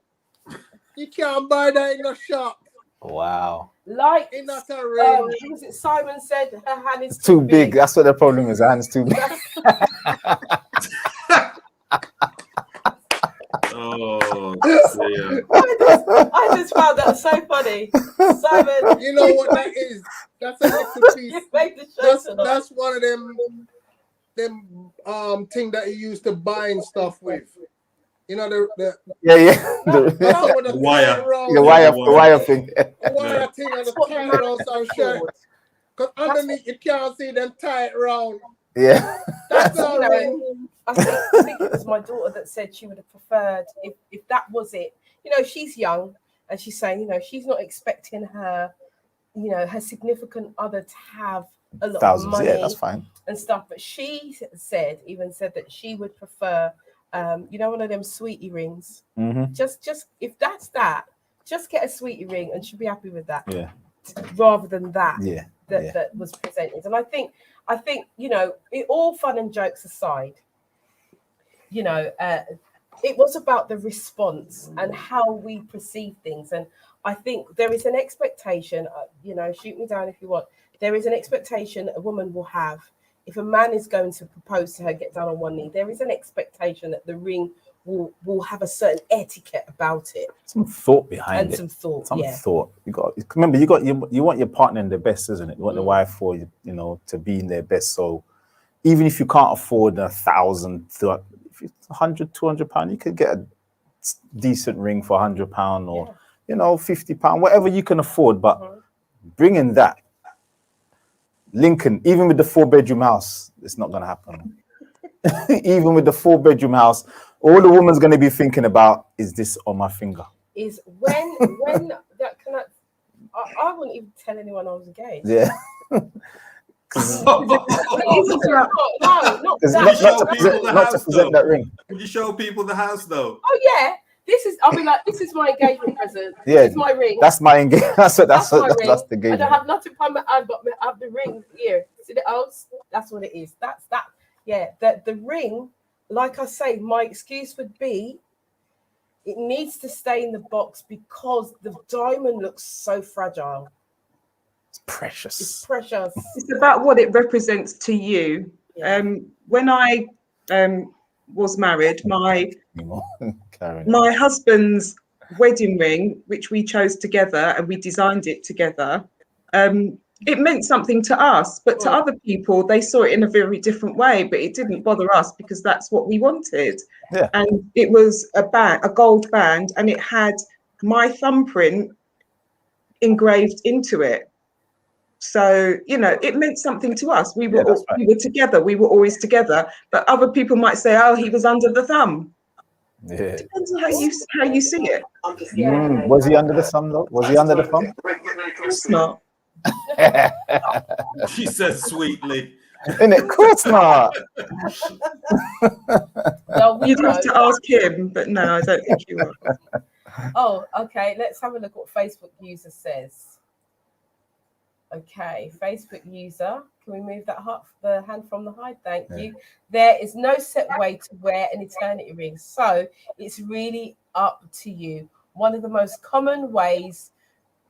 You can't buy that in a shop. Wow. Like, it's not a ring. Was it Simon said her hand is too big. That's what the problem is. Her hand's too big. Oh, dear. I just found that so funny. Simon. You know what that is? That's a little piece. That's one of them thing that you used to bind stuff with. You know the the wire. The wire thing. The wire thing on the tie around some shirt. Because underneath you can't see them tie it around. Yeah. That's not a ring. I think it was my daughter that said she would have preferred if that was it. She's young and she's saying, she's not expecting her, her significant other to have a lot of money. Yeah, that's fine. And stuff. But she said that she would prefer, one of them sweetie rings. Mm-hmm. Just if that's that, just get a sweetie ring and she'll be happy with that. Yeah. Rather than that. Yeah. That was presented. And I think, it all fun and jokes aside, it was about the response and how we perceive things. And I think there is an expectation, shoot me down if you want. There is an expectation a woman will have. If a man is going to propose to her, get down on one knee, there is an expectation that the ring will have a certain etiquette about it. Some thought behind and it. Some thought. You want your partner in their best, isn't it? You want the wife for to be in their best. So even if you can't afford £1,000, if it's £100, £200, you could get a decent ring for £100 or £50, whatever you can afford. But bringing that Lincoln, even with the 4-bedroom house, it's not going to happen. Even with the 4-bedroom house, all the woman's going to be thinking about is this on my finger. Is when that can I wouldn't even tell anyone I was engaged. Yeah. Not to present that ring. Would you show people the house though? Oh yeah. I'll be like, this is my engagement present. Yeah, this is my ring. That's my engagement. That's the engagement. I don't have nothing on my hand, but I have the ring here. See the house? That's what it is. That's that. Yeah, the ring, like I say, my excuse would be it needs to stay in the box because the diamond looks so fragile. It's precious. It's precious. It's about what it represents to you. Yeah. When I was married, my husband's wedding ring, which we chose together and we designed it together, it meant something to us, but to other people, they saw it in a very different way, but it didn't bother us because that's what we wanted. Yeah. And it was a gold band, and it had my thumbprint engraved into it. So, it meant something to us. We were together. We were always together. But other people might say, oh, he was under the thumb. Yeah. It depends on how you see it. Was he under the thumb though? Was he under the thumb? It's not. She says sweetly. In it, of course not. Well, we You'd have know. to ask him, but no, I don't think you will. Oh, okay. Let's have a look what Facebook user says. Okay, Facebook user, can we move the hand from the hide? Thank you. There is no set way to wear an eternity ring, so it's really up to you. One of the most common ways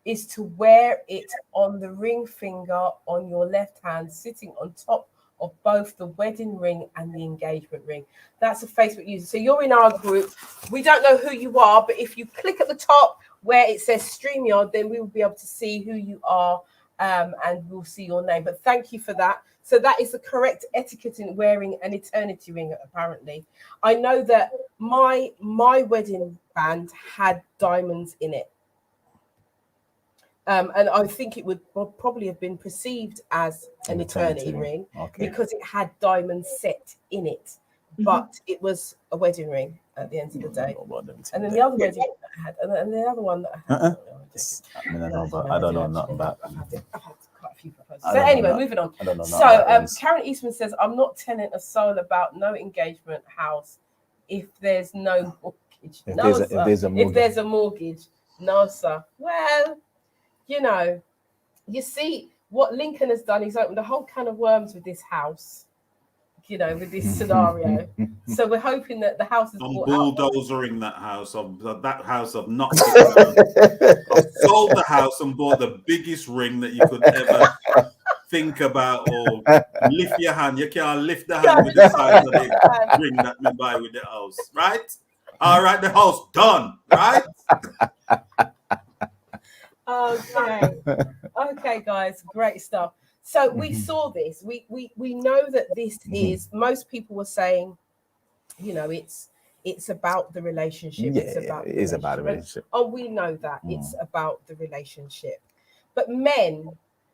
is to wear it on the ring finger on your left hand, sitting on top of both the wedding ring and the engagement ring. That's a Facebook user. So you're in our group. We don't know who you are, but if you click at the top where it says StreamYard, then we will be able to see who you are, and we'll see your name. But thank you for that. So that is the correct etiquette in wearing an eternity ring, apparently. I know that my wedding band had diamonds in it. And I think it would probably have been perceived as an eternity ring because it had diamonds set in it. But it was a wedding ring at the end of the day. And then the other wedding I had, and the other one that I had. I don't know nothing about. I've had quite a few proposals. So anyway, moving on. So Karen Eastman says, I'm not telling a soul about no engagement house if there's no mortgage. If there's a mortgage. No, sir. Well, you know, you see what Lincoln has done. He's opened a whole can of worms with this house, you know, with this scenario. So we're hoping that the house is bought bulldozering that house. That house I've knocked it down. I've sold the house and bought the biggest ring that you could ever think about, or lift your hand. You can't lift the hand with the size of the ring that we buy with the house, right? All right, the house done, right? Okay, guys, great stuff. So we saw this. We know that this is. Most people were saying, you know, it's about the relationship. It is about the relationship. Oh, we know that it's about the relationship. But men,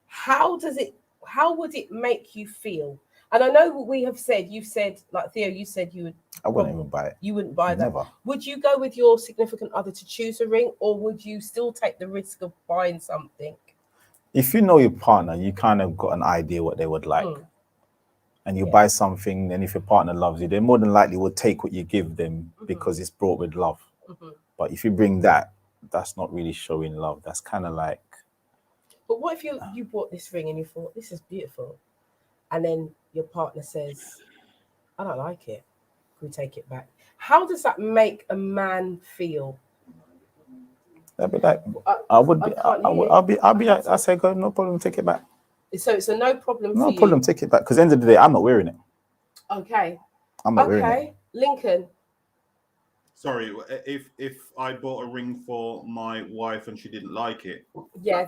how would it make you feel? And I know we have said, you've said, like Theo, you said you would. I wouldn't even buy it. You wouldn't buy that. Never. Would you go with your significant other to choose a ring, or would you still take the risk of buying something? If you know your partner, you kind of got an idea what they would like. And you buy something, and if your partner loves you, they more than likely will take what you give them because it's brought with love. But if you bring that, that's not really showing love. That's kind of like. But what if you bought this ring and you thought, this is beautiful, and then your partner says, I don't like it, we take it back? How does that make a man feel? I'd be like, I say, go, no problem, take it back. So it's a no problem. No problem, take it back. Because at the end of the day, I'm not wearing it. Okay. I'm not wearing it. Lincoln. Sorry, if I bought a ring for my wife and she didn't like it. Yeah.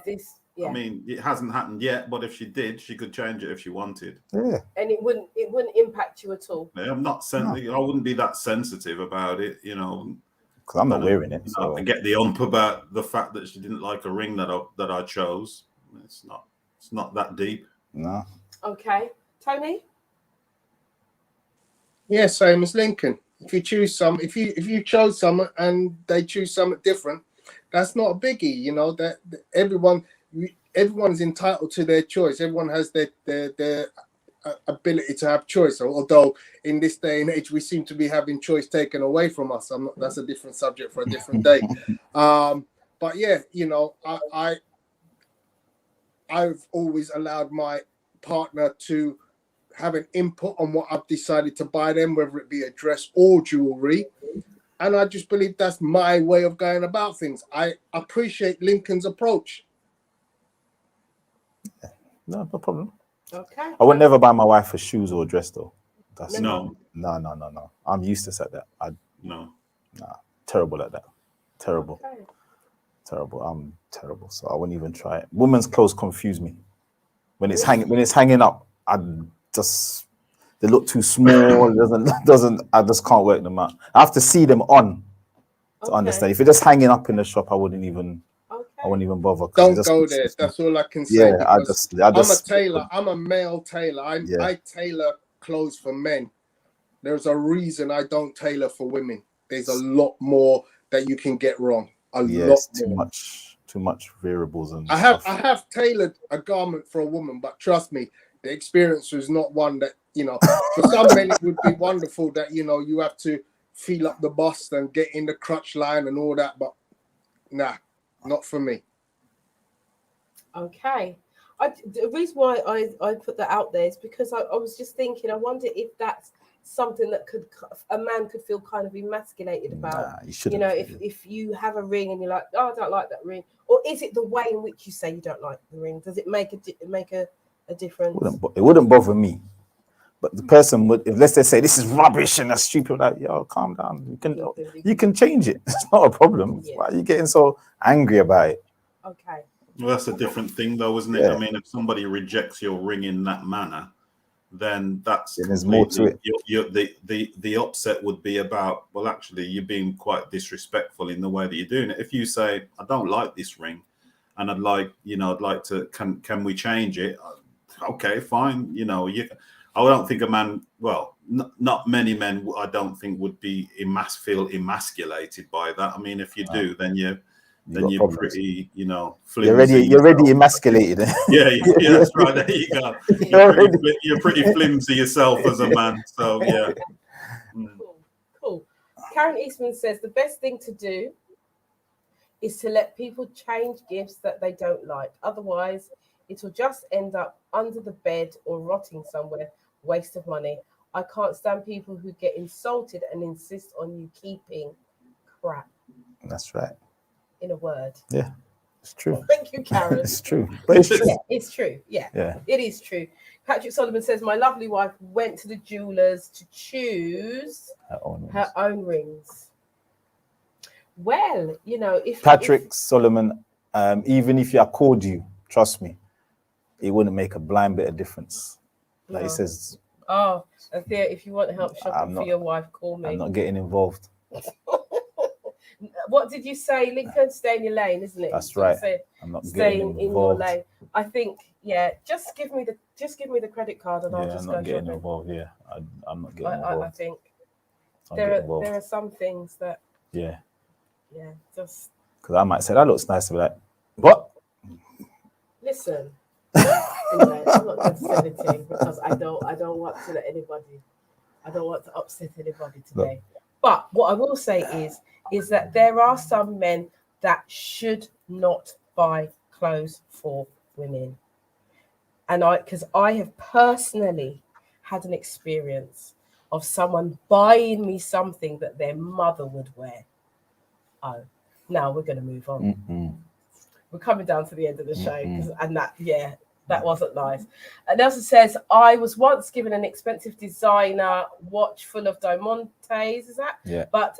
I mean, it hasn't happened yet, but if she did, she could change it if she wanted. Yeah. And it wouldn't impact you at all. I'm not I wouldn't be that sensitive about it, you know. Because I'm not wearing it. So. I get the ump about the fact that she didn't like a ring that I chose. It's not that deep. No. Okay, Tony. Yeah, same as Lincoln. If you choose if you chose some and they choose something different, that's not a biggie. You know that everyone's entitled to their choice. Everyone has their ability to have choice. Although in this day and age we seem to be having choice taken away from us. That's a different subject for a different day. But yeah, you know, I've always allowed my partner to have an input on what I've decided to buy them, whether it be a dress or jewelry. And I just believe that's my way of going about things. I appreciate Lincoln's approach. No problem. Okay. I would never buy my wife a shoes or a dress though. That's No. I'm useless at that. Terrible at that. Terrible. Okay. Terrible. I'm terrible. So I wouldn't even try it. Women's clothes confuse me. When it's hanging up, they look too small. It doesn't I just can't work them out. I have to see them on to understand. If you're just hanging up in the shop, I wouldn't even bother. Don't go there. That's all I can say. Yeah, I'm a tailor. I'm a male tailor. I tailor clothes for men. There's a reason I don't tailor for women. There's a lot more that you can get wrong. Too much variables and I have tailored a garment for a woman, but trust me, The experience was not one that, you know, for some men it would be wonderful that, you know, you have to feel up the bust and get in the crutch line and all that, but nah, not for me. Okay. The reason why I put that out there is because I was just thinking, I wonder if that's something that a man could feel kind of emasculated about. Nah, you shouldn't. You know, if you have a ring and you're like, oh, I don't like that ring, or is it the way in which you say you don't like the ring? Does it make a difference? It wouldn't bother me. But the person would, if let's just say this is rubbish and that's stupid, like, yo, calm down. You can change it. It's not a problem. Yeah. Why are you getting so angry about it? Okay. Well, that's a different thing, though, isn't it? Yeah. I mean, if somebody rejects your ring in that manner, then that's there's more to it. The upset would be about, well, actually, you're being quite disrespectful in the way that you're doing it. If you say, I don't like this ring, and I'd like to, can we change it? Okay, fine. You know, I don't think a man, well, not many men, I don't think would be feel emasculated by that. I mean, if you do, then you're pretty, you know, flimsy. You're already emasculated. Yeah, that's right. There you go. You're pretty flimsy yourself as a man. So yeah. Cool. Karen Eastman says the best thing to do is to let people change gifts that they don't like. Otherwise, it will just end up under the bed or rotting somewhere. Waste of money. I can't stand people who get insulted and insist on you keeping crap. That's right. In a word. Yeah, it's true. Thank you, Karen. It's true. But it's true. Yeah, it's true. Yeah, it is true. Patrick Solomon says, my lovely wife went to the jewelers to choose her own rings. Well, you know, if Patrick Solomon, even if I called you, trust me, it wouldn't make a blind bit of difference. Like he says, oh, Thea, if you want help shopping for your wife, call me. I'm not getting involved. What did you say, Lincoln? Stay in your lane, isn't it? That's right. I'm not staying in your lane. I think, just give me the credit card and I'll just go shopping. Involved. Yeah, I'm not getting involved. I think there are some things that just because I might say that looks nice to be like, what? Listen. Anyway, I'm not going to say anything because I don't want to let anybody. I don't want to upset anybody today. No. But what I will say is that there are some men that should not buy clothes for women, and because I have personally had an experience of someone buying me something that their mother would wear. Oh, now we're going to move on. Mm-hmm. We're coming down to the end of the show, and that wasn't nice. And Nelson says, I was once given an expensive designer watch full of diamantes, is that? Yeah. But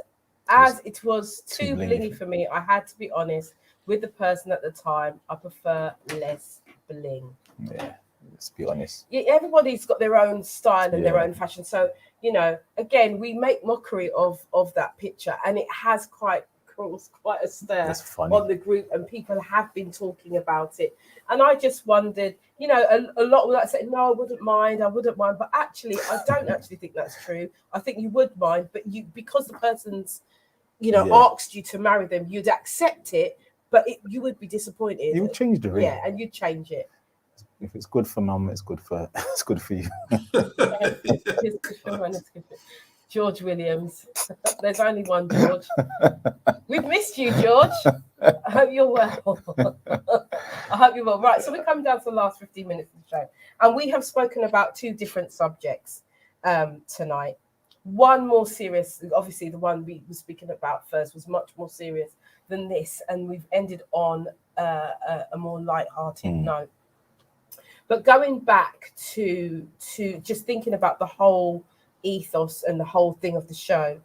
as it was too blingy for me, I had to be honest with the person at the time. I prefer less bling. Yeah, let's be honest. Yeah, everybody's got their own style and their own fashion. So, you know, again, we make mockery of that picture, and it has quite a stir on the group, and people have been talking about it. And I just wondered, you know, a lot of that said, no, I wouldn't mind, but actually I don't actually think that's true. I think you would mind, but because the person's, you know, asked you to marry them, you'd accept it, but you would be disappointed. You would change the ring. Yeah, and you'd change it. If it's good for mum, it's good for you. George Williams. There's only one George. We've missed you, George. I hope you're well. I hope you're well. Right, so we're coming down to the last 15 minutes of the show. And we have spoken about two different subjects tonight. One more serious, obviously the one we were speaking about first was much more serious than this. And we've ended on a more light-hearted note. But going back to just thinking about the whole ethos and the whole thing of the show,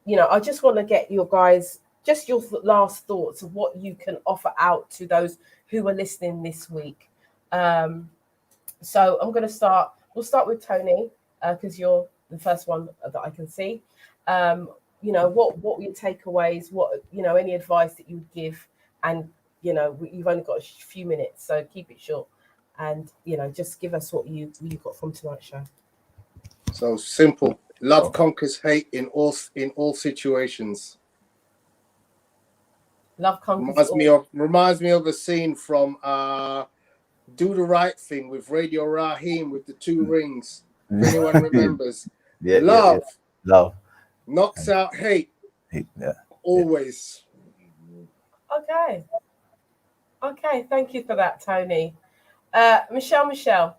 you know, I just want to get your guys just your last thoughts of what you can offer out to those who are listening this week. So I'm going to start. We'll start with Tony because you're the first one that I can see. You know, what were your takeaways? What, you know, any advice that you would give? And you know, you've only got a few minutes, so keep it short. And you know, just give us what you got from tonight's show. So simple. Love conquers hate in all situations. Love conquers reminds me of a scene from Do the Right Thing with Radio Raheem with the 2 rings. If anyone remembers. Yeah. Love. Knocks out hate. Yeah. Always. Okay. Okay, thank you for that, Tony. Michelle.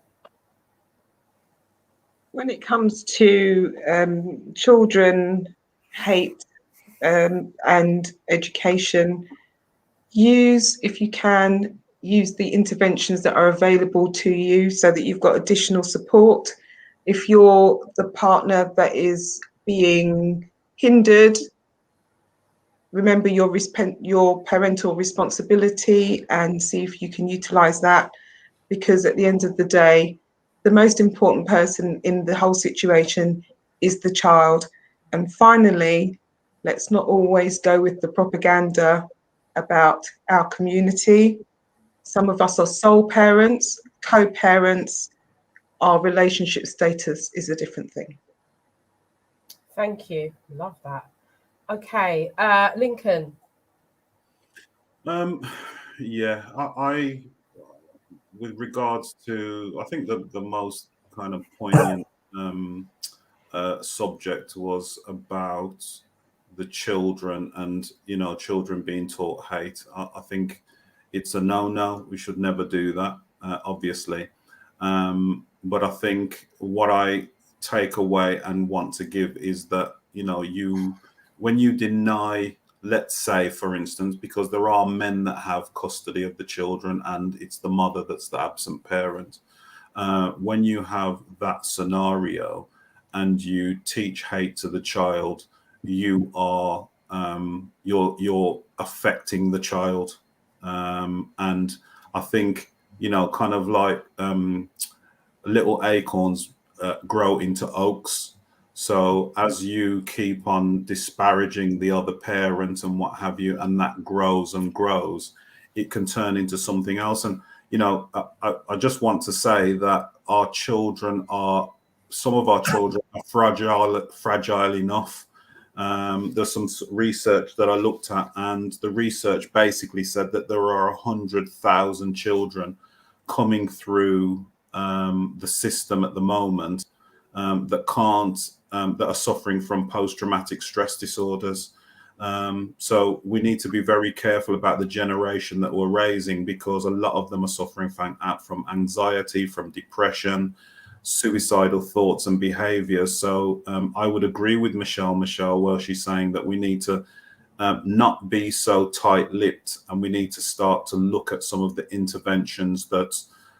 When it comes to children hate and education, if you can, use the interventions that are available to you so that you've got additional support. If you're the partner that is being hindered, remember your parental responsibility and see if you can utilize that, because at the end of the day, the most important person in the whole situation is the child. And finally, let's not always go with the propaganda about our community. Some of us are sole parents, co-parents. Our relationship status is a different thing. Thank you. Love that. Okay, Lincoln. Yeah, I with regards to, I think the most kind of poignant subject was about the children and, you know, children being taught hate. I think it's a no. We should never do that, obviously. But I think what I take away and want to give is that, you know, when you deny, let's say, for instance, because there are men that have custody of the children and it's the mother that's the absent parent. When you have that scenario and you teach hate to the child, you are you're affecting the child, and I think, you know, kind of like little acorns grow into oaks. So as you keep on disparaging the other parent and what have you, and that grows and grows, it can turn into something else. And, you know, I just want to say that some of our children are fragile enough. There's some research that I looked at, and the research basically said that there are 100,000 children coming through the system at the moment that are suffering from post-traumatic stress disorders. So we need to be very careful about the generation that we're raising, because a lot of them are suffering from anxiety, from depression, suicidal thoughts and behaviors. So I would agree with Michelle where she's saying that we need to not be so tight-lipped, and we need to start to look at some of the interventions that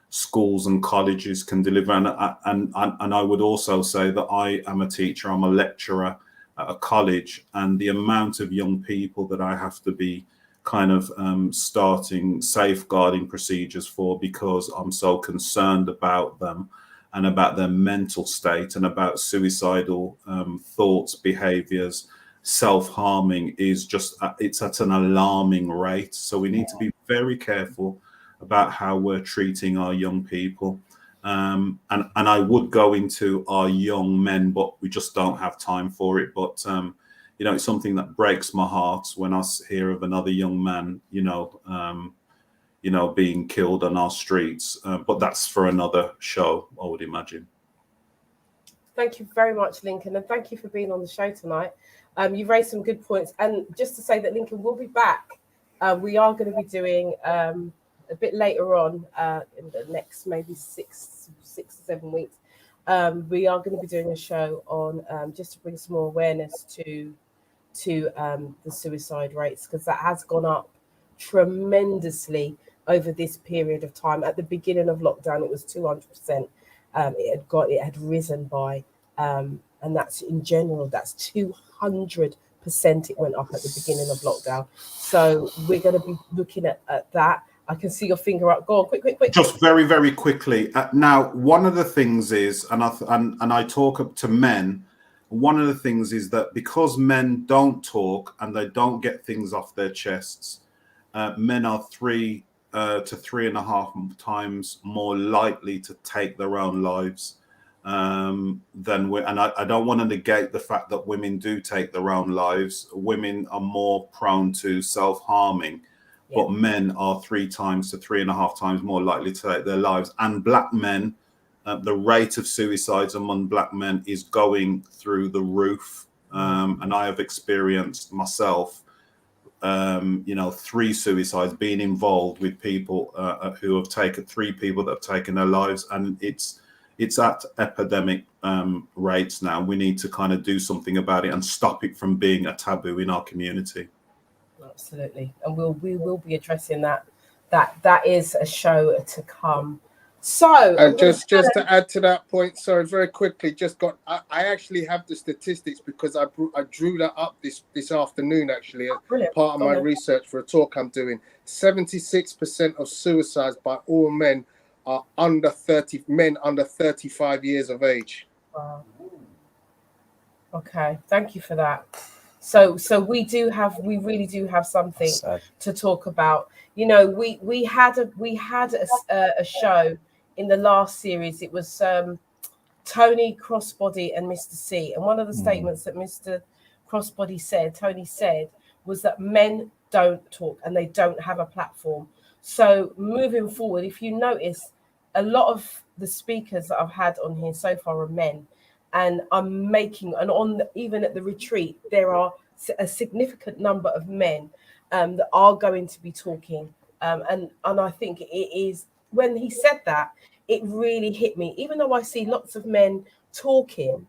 schools and colleges can deliver. And I would also say that I am a teacher, I'm a lecturer at a college, and the amount of young people that I have to be kind of starting safeguarding procedures for, because I'm so concerned about them and about their mental state and about suicidal thoughts, behaviors, self-harming, is just, it's at an alarming rate. So we need to be very careful about how we're treating our young people. And I would go into our young men, but we just don't have time for it. But, you know, it's something that breaks my heart when I hear of another young man, being killed on our streets. But that's for another show, I would imagine. Thank you very much, Lincoln, and thank you for being on the show tonight. You've raised some good points, and just to say that Lincoln will be back. We are going to be doing a bit later on in the next maybe six or 7 weeks. We are going to be doing a show on just to bring some more awareness to the suicide rates, because that has gone up tremendously over this period of time. At the beginning of lockdown, it was 200%. It had risen by, and that's in general, that's 200%. It went up at the beginning of lockdown. So we're going to be looking at that. I can see your finger up. Go on, quick. Just very, very quickly. Now, one of the things is, and I talk to men. One of the things is that because men don't talk and they don't get things off their chests, men are 3 to 3.5 times more likely to take their own lives than we. And I don't want to negate the fact that women do take their own lives. Women are more prone to self-harming, but men are 3 times to 3.5 times more likely to take their lives. And black men, the rate of suicides among black men is going through the roof. And I have experienced myself, 3 suicides, being involved with people who have taken 3 people that have taken their lives, and it's at epidemic rates now. We need to kind of do something about it and stop it from being a taboo in our community. Absolutely, and we will be addressing that. That is a show to come. So, and just to add to that point, sorry, very quickly, I actually have the statistics because I drew that up this afternoon, actually, as part of my research for a talk I'm doing. 76% of suicides by all men are under 35 years of age. Wow. Okay, thank you for that. So we really do have something to talk about. You know, we had a show in the last series. It was Tony Crossbody and Mr. C, and one of the statements that Mr. Crossbody Tony said, was that men don't talk and they don't have a platform. So moving forward, if you notice, a lot of the speakers that I've had on here so far are men. And I'm making, even at the retreat, there are a significant number of men that are going to be talking. And I think it is, when he said that, it really hit me. Even though I see lots of men talking,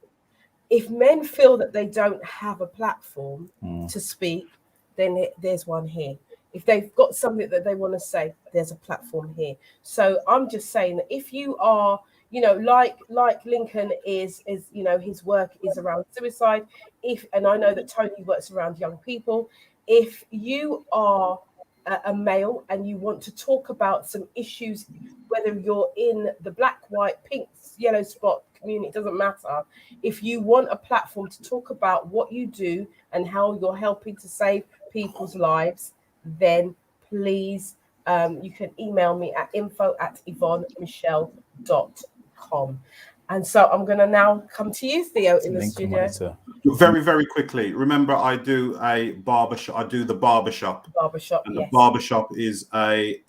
if men feel that they don't have a platform to speak, then there's one here. If they've got something that they want to say, there's a platform here. So I'm just saying that if you are, like Lincoln is, his work is around suicide. And I know that Tony works around young people. If you are a male and you want to talk about some issues, whether you're in the black, white, pink, yellow spot community, it doesn't matter. If you want a platform to talk about what you do and how you're helping to save people's lives, then please, you can email me at info@yvonnemichelle.com. And so I'm going to now come to you, Theo, in the studio. Very, very quickly. Remember, I do a barbershop. I do the barbershop. And the barbershop is a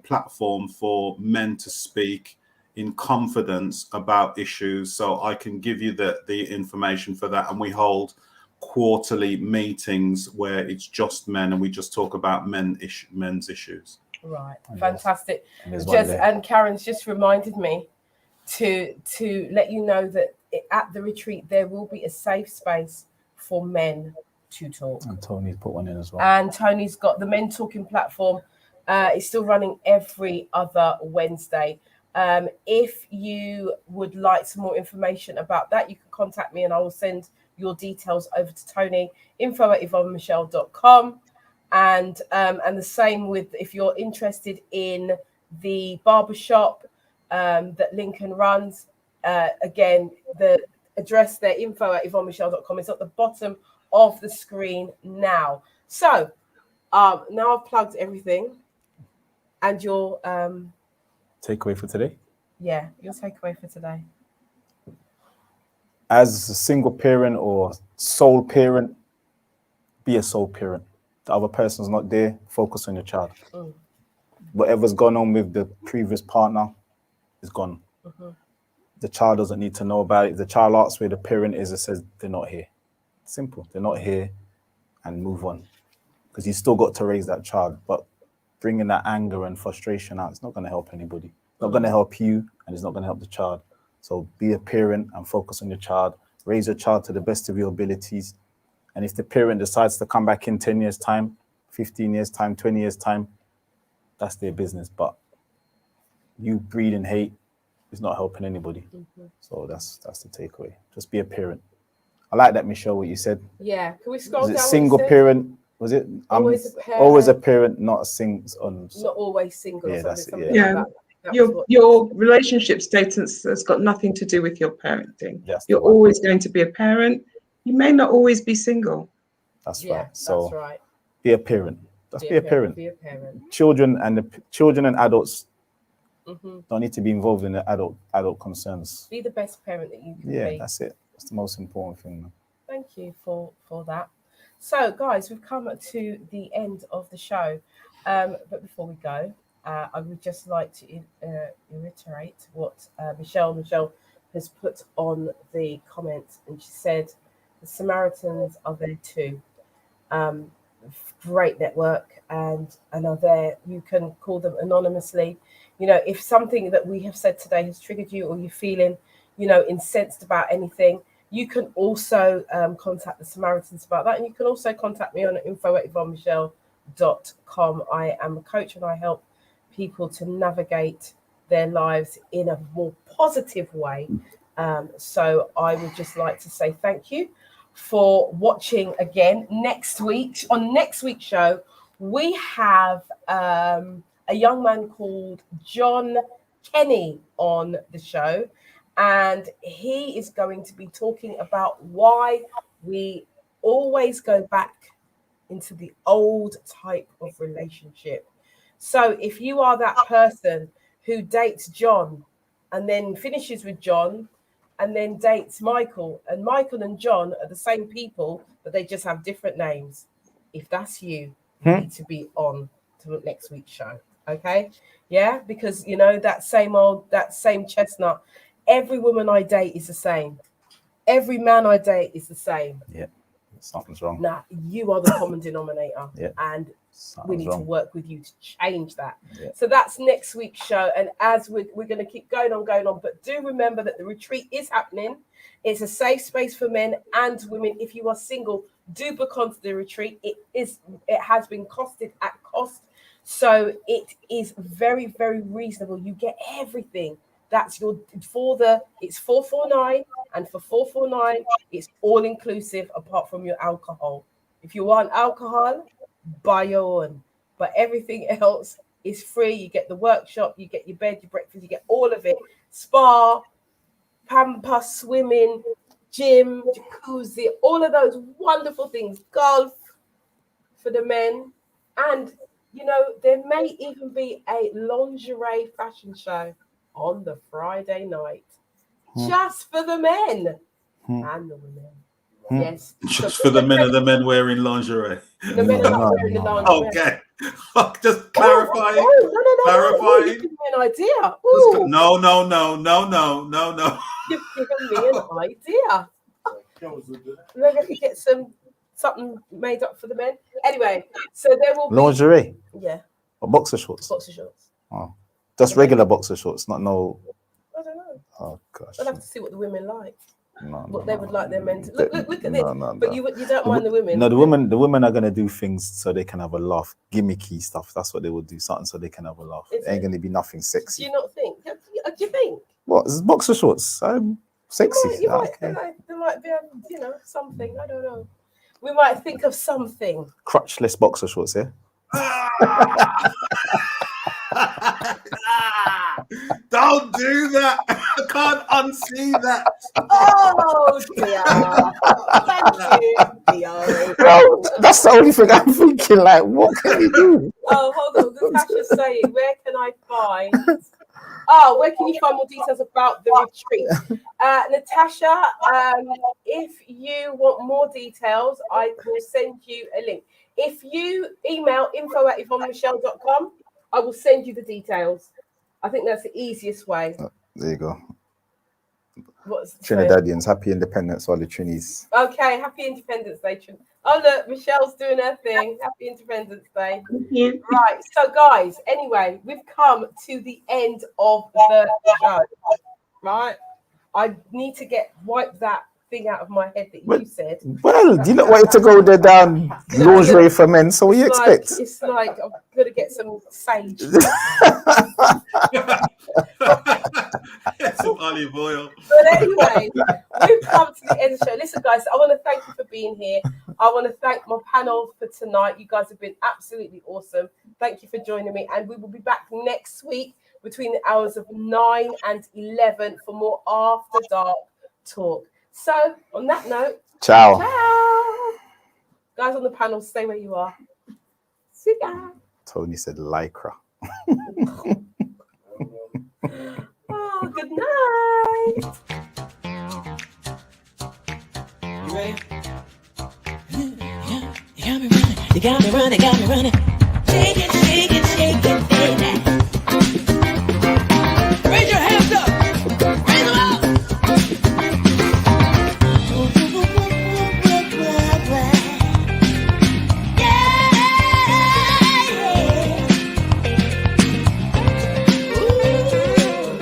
platform for men to speak in confidence about issues. So I can give you the information for that. And we hold quarterly meetings where it's just men and we just talk about men's issues. Right. Fantastic. And Karen's just reminded me to let you know that at the retreat there will be a safe space for men to talk. And Tony's put one in as well. And Tony's got the Men Talking platform. It's still running every other Wednesday. If you would like some more information about that, you can contact me and I will send your details over to Tony. info@yvonnemichelle.com. And the same with, if you're interested in the barbershop that Lincoln runs, again, the address there, info@yvonnemichelle.com, is at the bottom of the screen now. So now I've plugged everything. And your takeaway for today? Yeah, your takeaway for today. As a single parent or sole parent, be a sole parent. The other person's not there, focus on your child. Whatever's gone on with the previous partner is gone. The child doesn't need to know about it. If the child asks where the parent is, it says they're not here. Simple. They're not here, and move on. Because you still got to raise that child. But bringing that anger and frustration out, it's not going to help anybody. It's not going to help you, and it's not going to help the child. So be a parent and focus on your child. Raise your child to the best of your abilities. And if the parent decides to come back in 10 years' time, 15 years' time, 20 years' time, that's their business. But you breeding hate is not helping anybody. So that's the takeaway. Just be a parent. I like that, Michelle, what you said. Yeah. Can we scroll down? Was it single parent? Was it always a parent, not a not always single? Yeah, that's it. Yeah. Your relationship status has got nothing to do with your parenting. You're always going to be a parent. You may not always be single. That's right. So that's right. Be a parent. Be a parent. Be a parent. Children and adults don't need to be involved in the adult concerns. Be the best parent that you can be. Yeah, that's it. That's the most important thing. Thank you for that. So, guys, we've come to the end of the show. But before we go, I would just like to reiterate what Michelle has put on the comments, and she said the Samaritans are there too. Um, Great network, and are there. You can call them anonymously. You know, if something that we have said today has triggered you, or you're feeling, incensed about anything, you can also contact the Samaritans about that, and you can also contact me on info@yvonnemichelle.com. I am a coach, and I help people to navigate their lives in a more positive way. So I would just like to say thank you for watching again. Next week's show, we have a young man called John Kenny on the show, and he is going to be talking about why we always go back into the old type of relationship. So if you are that person who dates John and then finishes with John and then dates Michael, and Michael and John are the same people, but they just have different names. If that's you, you need to be on to next week's show. Okay? Yeah, because that same chestnut. Every woman I date is the same. Every man I date is the same. Yeah, something's wrong. Nah, you are the common denominator. Yeah. And we Something's need to wrong. work with you to change that. Yeah. So that's next week's show. And as we're going to keep going on. But do remember that the retreat is happening. It's a safe space for men and women. If you are single, do book onto the retreat. It has been costed at cost. So it is very, very reasonable. You get everything. That's it's 449, and for 449, it's all inclusive apart from your alcohol. If you want alcohol, buy your own. But everything else is free. You get the workshop, you get your bed, your breakfast, you get all of it. Spa, pamper, swimming, gym, jacuzzi, all of those wonderful things. Golf for the men. And, there may even be a lingerie fashion show on the Friday night. Just for the men and the women. Yes. Just for the men and the men wearing lingerie. The men are not wearing the lingerie. Okay. Just clarify. No. Clarify. You've given me an idea. Ooh. No. You've given me an idea. Maybe I could get something made up for the men. Anyway, so there will be Lingerie Yeah, or boxer shorts? boxer shorts. Oh, just regular boxer shorts, not no. I don't know. Oh gosh. I'll have to see what the women like. No, What they would like their men to look at this. No. But you don't mind the women. No, the women are gonna do things so they can have a laugh, gimmicky stuff. That's what they will do, something so they can have a laugh. Is It ain't it? gonna be nothing Do sexy. you not think? Do you think? What? It's boxer shorts. I'm sexy. You might, Okay. there might be, something. I don't know. We might think of something. Crotchless boxer shorts, yeah. Don't do that. I can't unsee that. Oh dear. Thank you, Theo. Bro, that's the only thing I'm thinking. Like, what can you do? Oh, hold on. Natasha's saying, where can I find? Where can you find more details about the retreat? Natasha, if you want more details, I will send you a link. If you email info@yvonnemichelle.com, I will send you the details. I think that's the easiest way. There you go. What's Trinidadians, happy independence, all the Trinis. Okay, happy Independence Day. Oh, look, Michelle's doing her thing. Happy Independence Day. Thank you. Right, so guys, anyway, we've come to the end of the show, right? I need to wipe that thing out of my head that you said. Well, you not want it to go there down lingerie for men, so what do you expect? It's like I'm gonna get some sage. Some olive oil. But anyway, we've come to the end of the show. Listen, guys, I want to thank you for being here. I want to thank my panel for tonight. You guys have been absolutely awesome. Thank you for joining me, and we will be back next week between the hours of 9 and 11 for more After Dark talk. So, on that note, Ciao. Guys on the panel, stay where you are. See ya. Tony said lycra. Oh, good night. You ready? You got me running, got me running. shake it, baby.